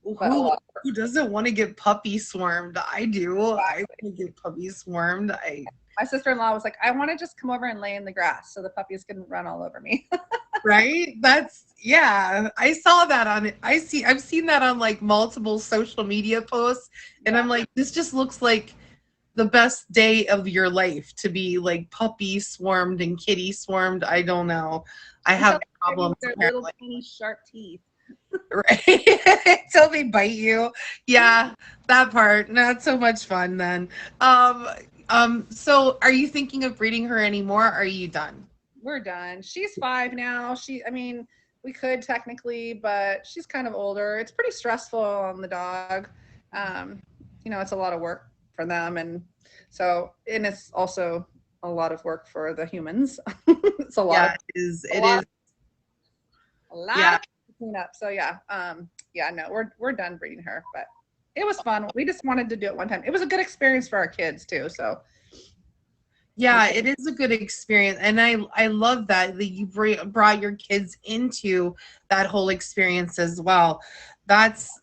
who doesn't want to get puppy swarmed? I do. I want to get puppy swarmed. My sister-in-law was like, I want to just come over and lay in the grass so the puppies can run all over me. Right? Yeah. I saw that on it. I've seen that on like multiple social media posts, and I'm like, this just looks like the best day of your life to be like puppy swarmed and kitty swarmed. I don't know. I have problems their apparently. little tiny sharp teeth. Right. Until they bite you. Yeah, that part. Not so much fun then. So are you thinking of breeding her anymore? Or are you done? We're done. She's 5 now. I mean, we could technically, but she's kind of older. It's pretty stressful on the dog. Um, it's a lot of work for them, and it's also a lot of work for the humans. It's a lot. Yeah, of, it is. a It lot, is. a lot Yeah. of clean up. So yeah, yeah, no, we're done breeding her, but it was fun. We just wanted to do it one time. It was a good experience for our kids too. So Yeah, it is a good experience, and I love that you brought your kids into that whole experience as well. That's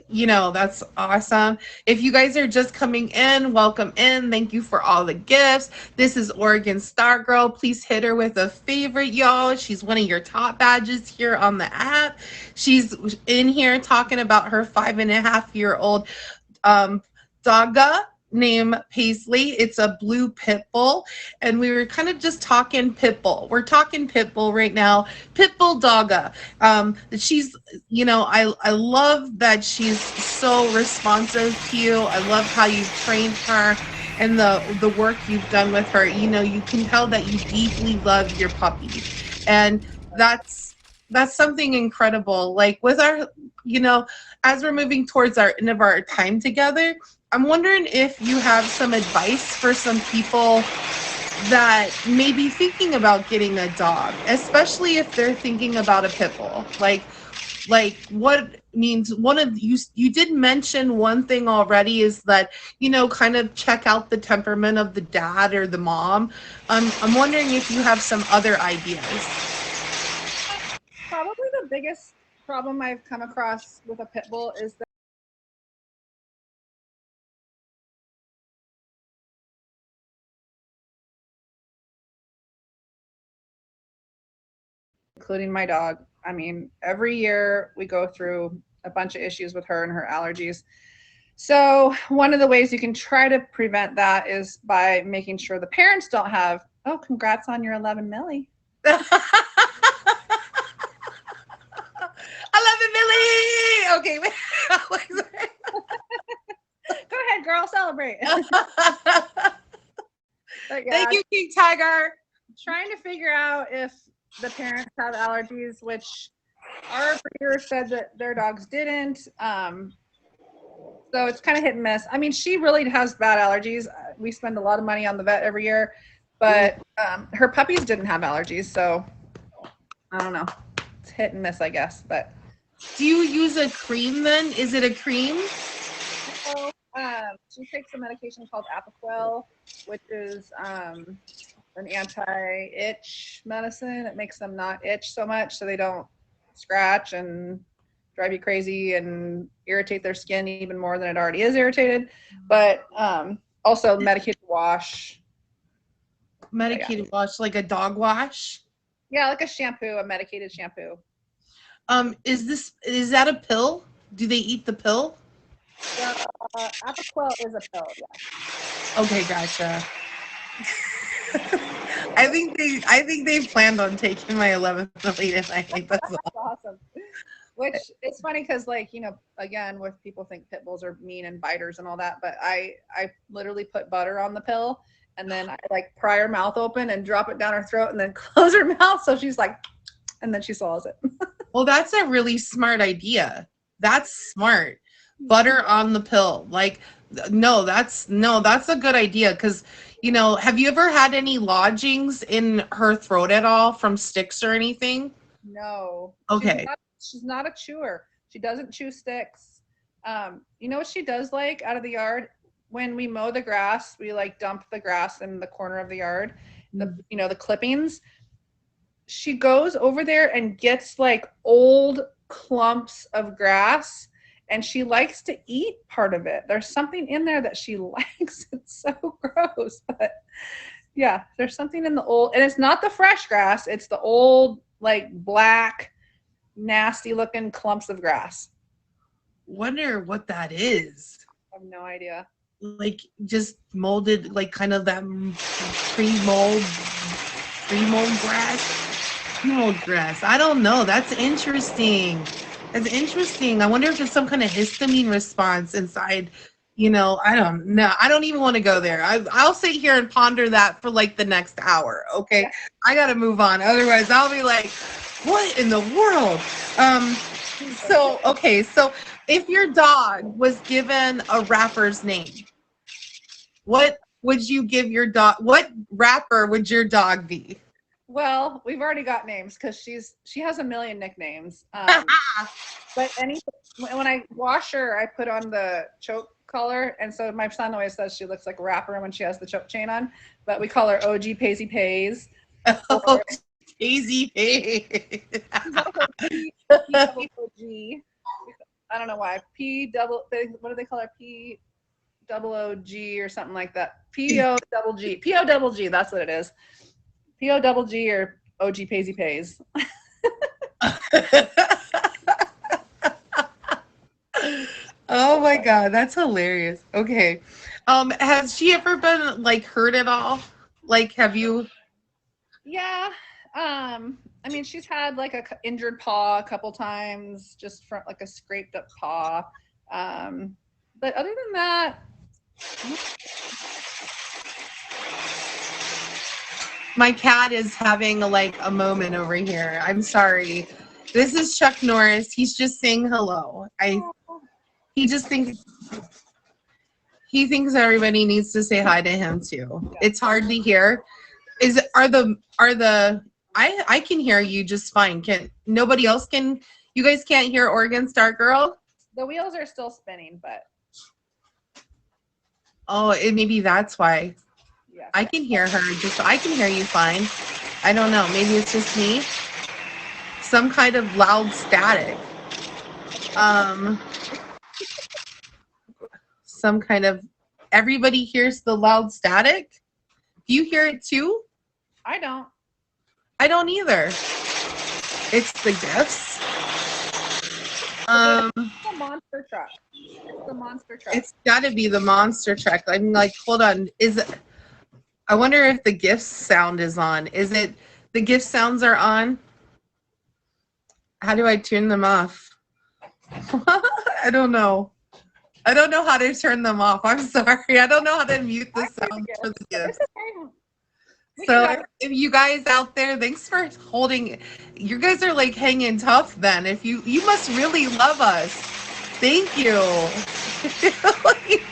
that's awesome. If you guys are just coming in, welcome in. Thank you for all the gifts. This is Oregon Star Girl. Please hit her with a favorite, y'all. She's one of your top badges here on the app. She's in here talking about her 5.5-year-old dogga named Paisley. It's a blue pit bull, and we were kind of just talking pit bull. We're talking pit bull right now. Pit bull dogga. She's, I love that she's so responsive to you. I love how you've trained her and the work you've done with her. You can tell that you deeply love your puppy, and that's something incredible. Like with our, as we're moving towards our end of our time together, I'm wondering if you have some advice for some people that may be thinking about getting a dog, especially if they're thinking about a pit bull. Like what means one of you did mention one thing already is that, kind of check out the temperament of the dad or the mom. I'm wondering if you have some other ideas. probably the biggest problem I've come across with a pit bull is that including my dog. I mean, every year we go through a bunch of issues with her and her allergies. So one of the ways you can try to prevent that is by making sure the parents don't have, oh, congrats on your 11 milli. 11 milli. Okay. Go ahead, girl, celebrate. But yeah, Thank you, King Tiger. trying to figure out if the parents have allergies, which our breeder said that their dogs didn't. So it's kind of hit and miss. I mean, she really has bad allergies. We spend a lot of money on the vet every year, but her puppies didn't have allergies. So I don't know. It's hit and miss, I guess. But Do you use a cream then? Is it a cream? so, she takes a medication called Apoquel, which is an anti-itch medicine. It makes them not itch so much, so they don't scratch and drive you crazy and irritate their skin even more than it already is irritated. But also medicated wash. Medicated wash, like a dog wash? Yeah, like a shampoo, a medicated shampoo. Is that a pill? Do they eat the pill? Apoquel is a pill, yeah. Okay, gotcha. I think they planned on taking my 11th late at night. That's awesome. Which it's funny because, like, again, with people think pit bulls are mean and biters and all that, but I literally put butter on the pill and then I like pry her mouth open and drop it down her throat and then close her mouth so she's like, and then she swallows it. Well, that's a really smart idea. That's smart. Butter on the pill. Like, no, that's a good idea because, have you ever had any lodgings in her throat at all from sticks or anything? No. Okay. She's not a chewer. She doesn't chew sticks. You know what she does like out of the yard? When we mow the grass, we like dump the grass in the corner of the yard, the clippings. She goes over there and gets like old clumps of grass and she likes to eat part of it. There's something in there that she likes. It's so gross, but yeah, there's something in the old, and it's not the fresh grass. It's the old, like black, nasty looking clumps of grass. Wonder what that is. I have no idea. Like just molded, like kind of that pre-mold grass. I don't know. That's interesting. I wonder if there's some kind of histamine response inside. I don't know. I don't even want to go there. I'll sit here and ponder that for like the next hour. Okay, I gotta move on. Otherwise, I'll be like, what in the world? So if your dog was given a rapper's name, what would you give your dog? What rapper would your dog be? Well, we've already got names because she has a million nicknames. But when I wash her, I put on the choke collar, and so my son always says she looks like a rapper when she has the choke chain on. But we call her OG Paisy Pays. Paisy Pays. P-double-O-G. I don't know why. What do they call her? P-double-O-G or something like that. P-O-double-G. P-O-double-G, that's what it is. P-O-double-G or OG Paisy Pays. Oh my God, that's hilarious. Okay. Has she ever been like hurt at all? Like, have you? Yeah. I mean, she's had like a injured paw a couple times, just from like a scraped up paw. But other than that, my cat is having a moment over here. I'm sorry. This is Chuck Norris. He's just saying hello. He thinks everybody needs to say hi to him too. It's hard to hear. I can hear you just fine. Nobody else can? You guys can't hear Oregon Star Girl? The wheels are still spinning, but. Oh, maybe that's why. Yeah. I can hear her. I can hear you fine. I don't know. Maybe it's just me. Some kind of loud static. Some kind of. Everybody hears the loud static. Do you hear it too? I don't. I don't either. It's the gifts. It's the monster truck. It's the monster truck. It's got to be the monster truck. I'm like, hold on. I wonder if the gift sound is on. Is it the gift sounds are on? How do I turn them off? I don't know. I don't know how to turn them off. I'm sorry. I don't know how to mute the sound for the gifts. So if you guys out there, thanks for holding. You guys are like hanging tough then. If you must really love us. Thank you.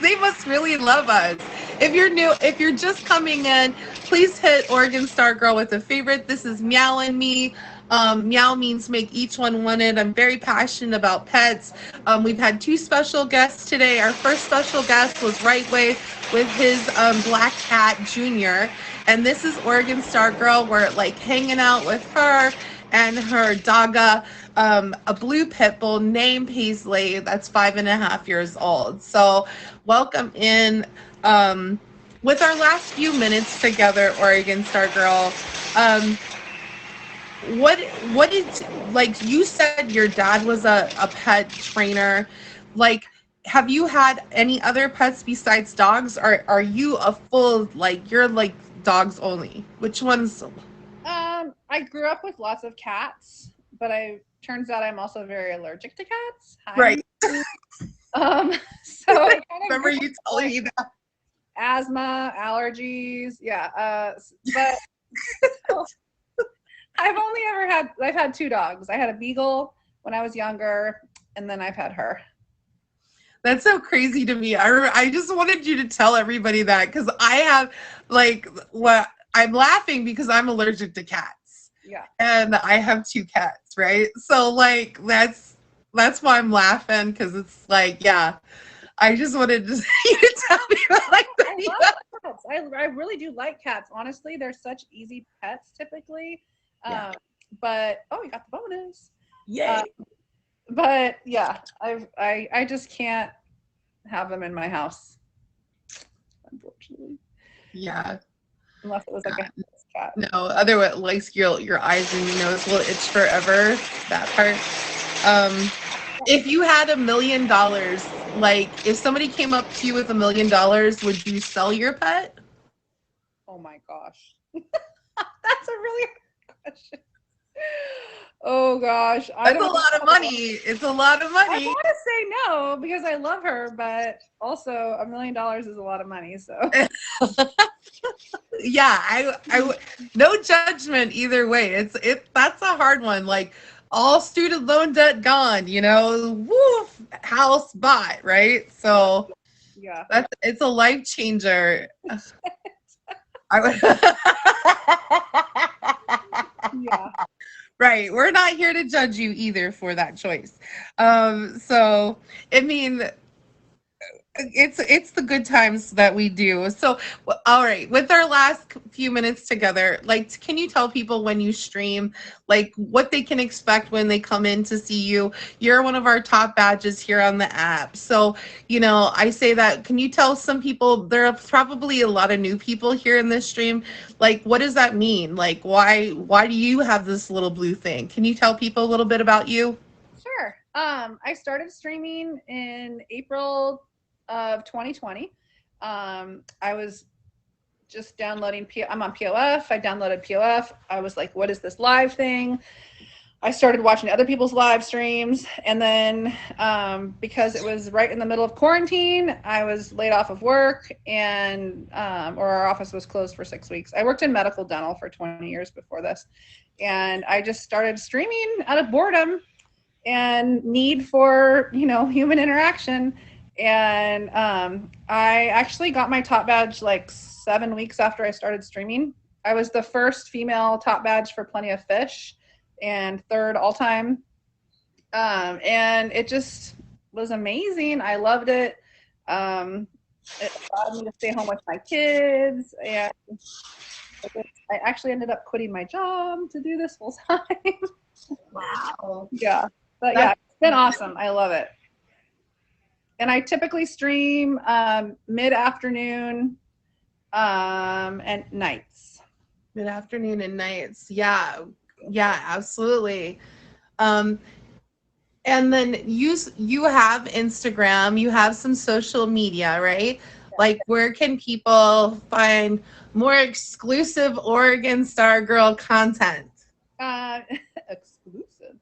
They must really love us. If you're just coming in, please hit Oregon Star Girl with a favorite. This is Meow and Me. Meow means make each one wanted. I'm very passionate about pets. We've had two special guests today. Our first special guest was Right Way with his black cat, Junior. And this is Oregon Star Girl. We're like hanging out with her and her dogga, a blue pit bull named Paisley that's 5.5 years old. So welcome in. With our last few minutes together, Oregon Star Girl, what is, like, you said your dad was a pet trainer. Like, have you had any other pets besides dogs, or are you a full, like, you're like dogs only? Which ones? I grew up with lots of cats, but turns out I'm also very allergic to cats. Right. So I kind of Remember you telling me that? asthma, allergies, yeah. But I've had two dogs. I had a beagle when I was younger, and then I've had her. That's so crazy to me. I just wanted you to tell everybody that, because I have, like, what I'm laughing because I'm allergic to cats. Yeah. And I have two cats, right? So, like, that's why I'm laughing, because it's like, yeah. I just wanted to you to tell me that, like, I love cats. I really do like cats. Honestly, they're such easy pets typically. Yeah. But you got the bonus. Yay. But yeah, I just can't have them in my house, unfortunately. Yeah. Unless it was like a house cat. No, otherwise, like, your eyes and your nose will itch forever. That part. If you had $1 million, like, if somebody came up to you with $1 million, would you sell your pet? Oh my gosh. That's a really hard question. Oh gosh. That's a lot of money. It's a lot of money. I want to say no because I love her, but also $1 million is a lot of money. So yeah, I no judgment either way. That's a hard one. Like, all student loan debt gone, woof, house bought, right? So yeah, it's a life changer. I would. yeah. Right. We're not here to judge you either for that choice. So, I mean, it's the good times that we do. So, all right, with our last few minutes together, like, can you tell people when you stream, like, what they can expect when they come in to see you? You're one of our top badges here on the app. So, I say that, can you tell some people, there are probably a lot of new people here in this stream, like, what does that mean? Like, why do you have this little blue thing? Can you tell people a little bit about you? Sure. I started streaming in April of 2020. I was just downloading I'm on POF. I downloaded POF. I was like, what is this live thing? I started watching other people's live streams, and then because it was right in the middle of quarantine, I was laid off of work, and or our office was closed for 6 weeks. I worked in medical dental for 20 years before this, and I just started streaming out of boredom and need for human interaction. And I actually got my top badge like 7 weeks after I started streaming. I was the first female top badge for Plenty of Fish and third all time. And it just was amazing. I loved it. It allowed me to stay home with my kids. And I actually ended up quitting my job to do this full time. Wow. Yeah. But yeah, it's been awesome. I love it. And I typically stream mid-afternoon and nights. Mid-afternoon and nights. Yeah, absolutely. And then you have Instagram, you have some social media, right? Yeah. Like, where can people find more exclusive Oregon Star Girl content? Exclusive.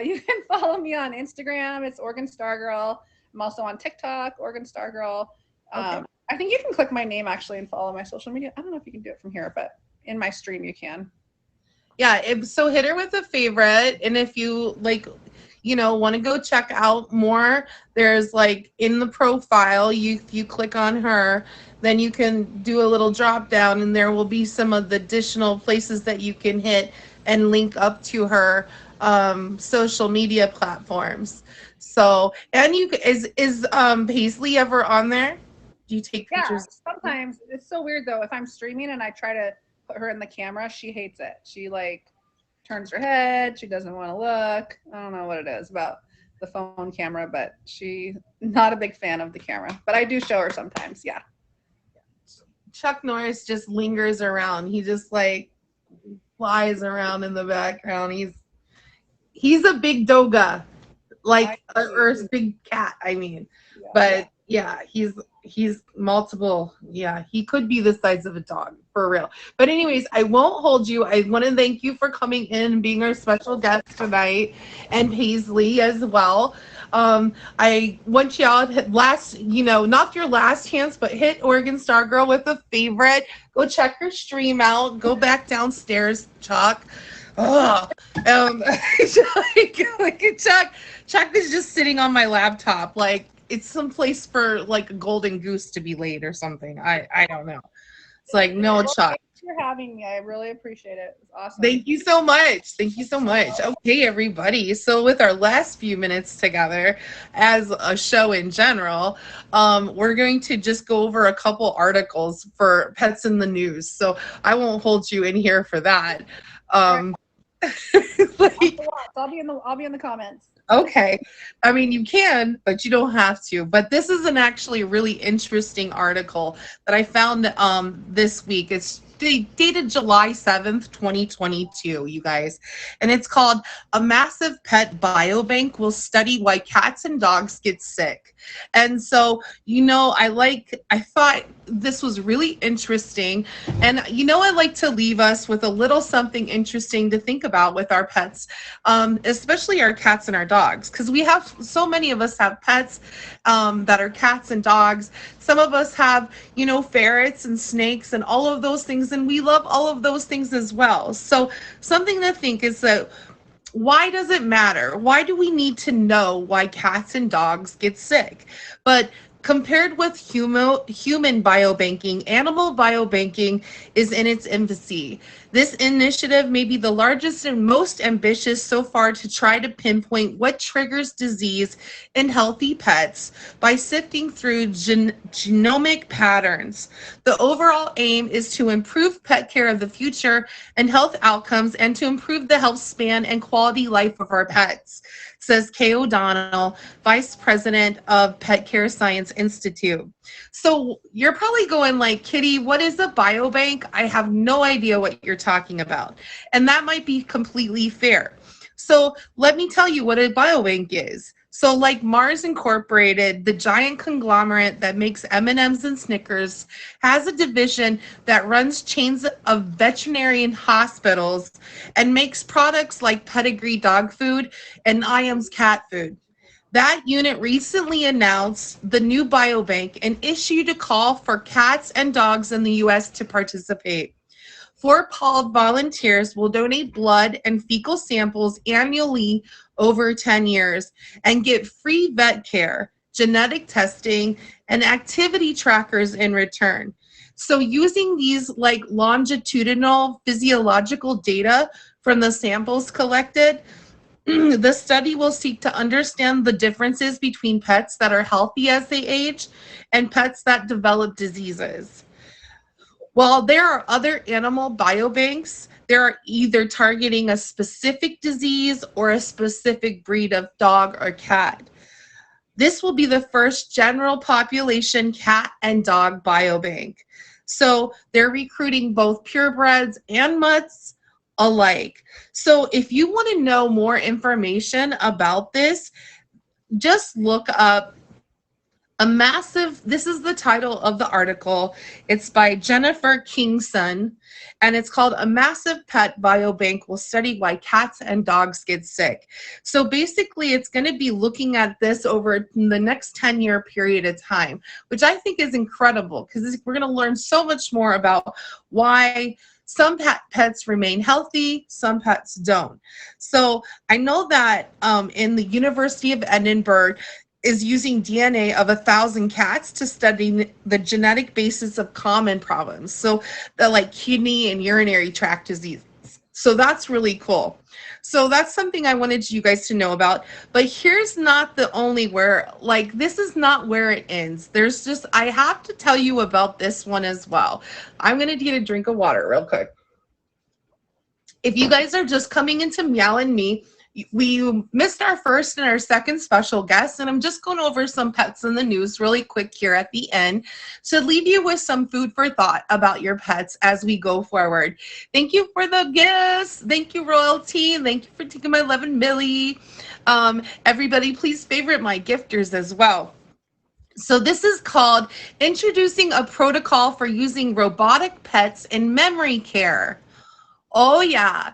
You can follow me on Instagram. It's Oregon Star Girl. I'm also on TikTok, Oregon Star Girl. Okay. I think you can click my name actually and follow my social media. I don't know if you can do it from here, but in my stream you can. Yeah, so hit her with a favorite, and if you want to go check out more, there's like in the profile, you click on her, then you can do a little drop down, and there will be some of the additional places that you can hit and link up to her social media platforms. So, and you is Paisley ever on there? Do you take Yeah, pictures? sometimes it's so weird though. If I'm streaming and I try to put her in the camera, she hates it. She like turns her head. She doesn't want to look. I don't know what it is about the phone camera, but she not a big fan of the camera. But I do show her sometimes. Yeah. Chuck Norris just lingers around. He just like flies around in the background. He's a big doga, like or a big cat. I mean, Yeah. but yeah, he's multiple. Yeah, he could be the size of a dog for real. But anyways, I won't hold you. I want to thank you for coming in and being our special guest tonight, and Paisley as well. I want y'all to last, not your last chance, but hit Oregon Star Girl with a favorite. Go check her stream out. Go back downstairs, Chuck. Oh, like Chuck is just sitting on my laptop, like it's some place for like a golden goose to be laid or something. I don't know. It's like no, Well, Chuck. thanks for having me. I really appreciate it. It's awesome. Thank you so much. Thank you so much. Okay, everybody. So with our last few minutes together as a show in general, we're going to just go over a couple articles for Pets in the News. So I won't hold you in here for that. Like, I'll be in the comments. okay. I mean, you can, but you don't have to. But this is an actually really interesting article that I found this week. It's dated July 7th, 2022, you guys. And it's called "A Massive Pet Biobank Will Study Why Cats and Dogs Get Sick." And so, I thought this was really interesting. And, I like to leave us with a little something interesting to think about with our pets, especially our cats and our dogs, because so many of us have pets that are cats and dogs. Some of us have, ferrets and snakes and all of those things, and we love all of those things as well. So something to think is that, why does it matter? Why do we need to know why cats and dogs get sick? But compared with human biobanking, animal biobanking is in its infancy. This initiative may be the largest and most ambitious so far to try to pinpoint what triggers disease in healthy pets by sifting through genomic patterns. The overall aim is to improve pet care of the future and health outcomes, and to improve the health span and quality life of our pets, says Kay O'Donnell, Vice President of Pet Care Science Institute. So you're probably going like, Kitty, what is a biobank? I have no idea what you're talking about. And that might be completely fair. So let me tell you what a biobank is. So like Mars Incorporated, the giant conglomerate that makes M&Ms and Snickers, has a division that runs chains of veterinarian hospitals and makes products like Pedigree dog food and Iams cat food. That unit recently announced the new biobank and issued a call for cats and dogs in the U.S. to participate. 4 Pauled volunteers will donate blood and fecal samples annually over 10 years and get free vet care, genetic testing, and activity trackers in return. So using these like longitudinal physiological data from the samples collected, the study will seek to understand the differences between pets that are healthy as they age and pets that develop diseases. While there are other animal biobanks, they are either targeting a specific disease or a specific breed of dog or cat. This will be the first general population cat and dog biobank. So they're recruiting both purebreds and mutts alike. So if you want to know more information about this, just look up this is the title of the article. It's by Jennifer Kingson, and it's called "A Massive Pet Biobank Will Study Why Cats and Dogs Get Sick." So basically, it's going to be looking at this over the next 10-year period of time, which I think is incredible, because we're going to learn so much more about why some pets remain healthy, some pets don't. So I know that in the University of Edinburgh, is using DNA of 1,000 cats to study the genetic basis of common problems. So the like kidney and urinary tract disease. So that's really cool. So that's something I wanted you guys to know about. But here's not the only where, like, this is not where it ends. There's just, I have to tell you about this one as well. I'm going to get a drink of water real quick. If you guys are just coming into Meow and Me, we missed our first and our second special guests, and I'm just going over some pets in the news really quick here at the end to leave you with some food for thought about your pets as we go forward. Thank you for the gifts. Thank you, Royalty. Thank you for taking my 11 Millie. Everybody, please favorite my gifters as well. So this is called Introducing a Protocol for Using Robotic Pets in Memory Care. Oh, yeah.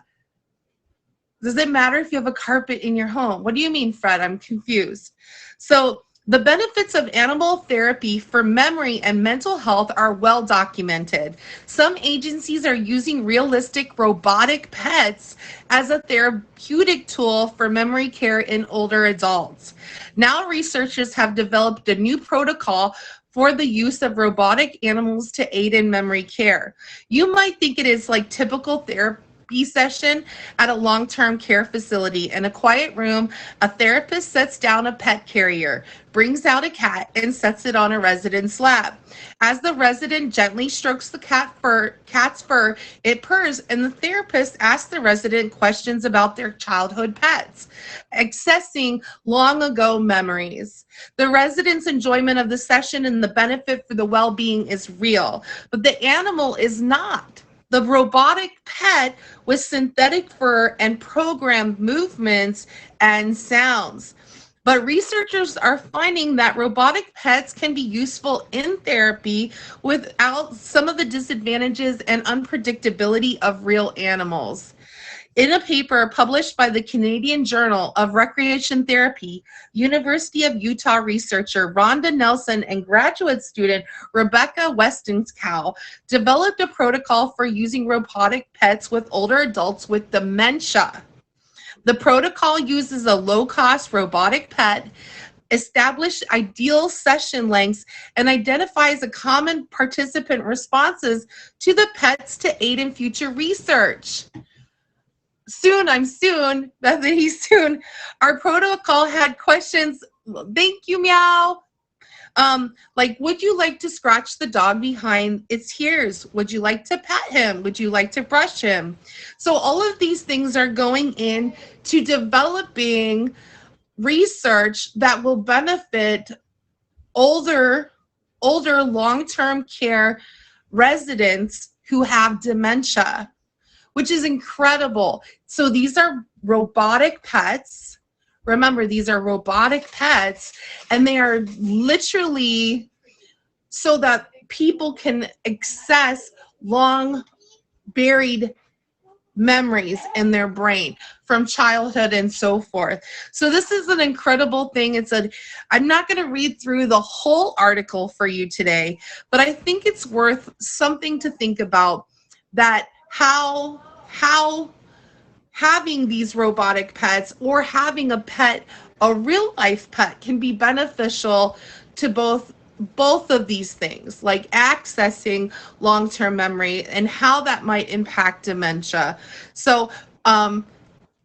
Does it matter if you have a carpet in your home? What do you mean, Fred? I'm confused. So the benefits of animal therapy for memory and mental health are well documented. Some agencies are using realistic robotic pets as a therapeutic tool for memory care in older adults. Now researchers have developed a new protocol for the use of robotic animals to aid in memory care. You might think it is like typical therapy session at a long-term care facility. In a quiet room, a therapist sets down a pet carrier, brings out a cat, and sets it on a resident's lap. As the resident gently strokes the cat's fur, it purrs, and the therapist asks the resident questions about their childhood pets, accessing long ago memories. The resident's enjoyment of the session and the benefit for the well-being is real, but the animal is not. The robotic pet with synthetic fur and programmed movements and sounds. But researchers are finding that robotic pets can be useful in therapy without some of the disadvantages and unpredictability of real animals. In a paper published by the Canadian Journal of Recreation Therapy, University of Utah researcher Rhonda Nelson and graduate student Rebecca Westonskow developed a protocol for using robotic pets with older adults with dementia. The protocol uses a low-cost robotic pet, established ideal session lengths, and identifies a common participant responses to the pets to aid in future research. Bethany, soon. Our protocol had questions. Thank you, Meow. Like, would you like to scratch the dog behind its ears? Would you like to pet him? Would you like to brush him? So all of these things are going in to developing research that will benefit older long-term care residents who have dementia, which is incredible. So these are robotic pets. Remember, these are robotic pets, and they are literally so that people can access long buried memories in their brain from childhood and so forth. So this is an incredible thing. I'm not going to read through the whole article for you today, but I think it's worth something to think about, that how having these robotic pets or having a pet, a real life pet, can be beneficial to both of these things, like accessing long-term memory and how that might impact dementia. So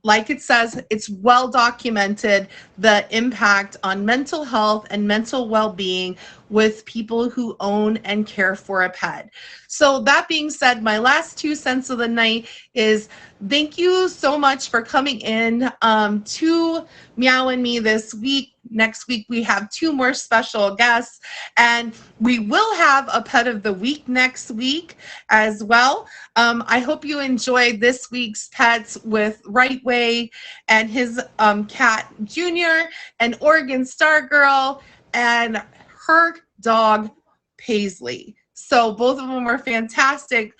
like it says, it's well documented, the impact on mental health and mental well-being with people who own and care for a pet. So that being said, my last 2 cents of the night is thank you so much for coming in to Meow and Me this week. Next week, we have 2 more special guests, and we will have a pet of the week next week as well. I hope you enjoyed this week's pets with Right Way and his cat Junior, and Oregon Star Girl, and her dog Paisley. So both of them were fantastic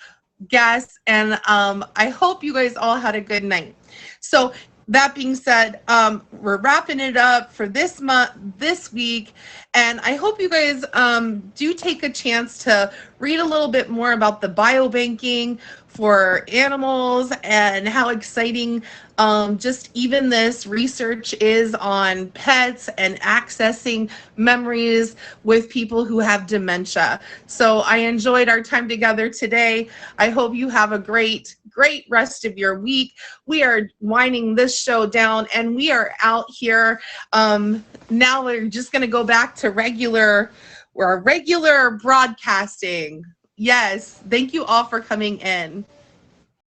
guests, and I hope you guys all had a good night. So that being said, we're wrapping it up for this week, and I hope you guys do take a chance to read a little bit more about the biobanking for animals and how exciting just even this research is on pets and accessing memories with people who have dementia. So I enjoyed our time together today. I hope you have a great rest of your week. We are winding this show down and we are out here. Now we're just going to go back to regular broadcasting. Yes. Thank you all for coming in.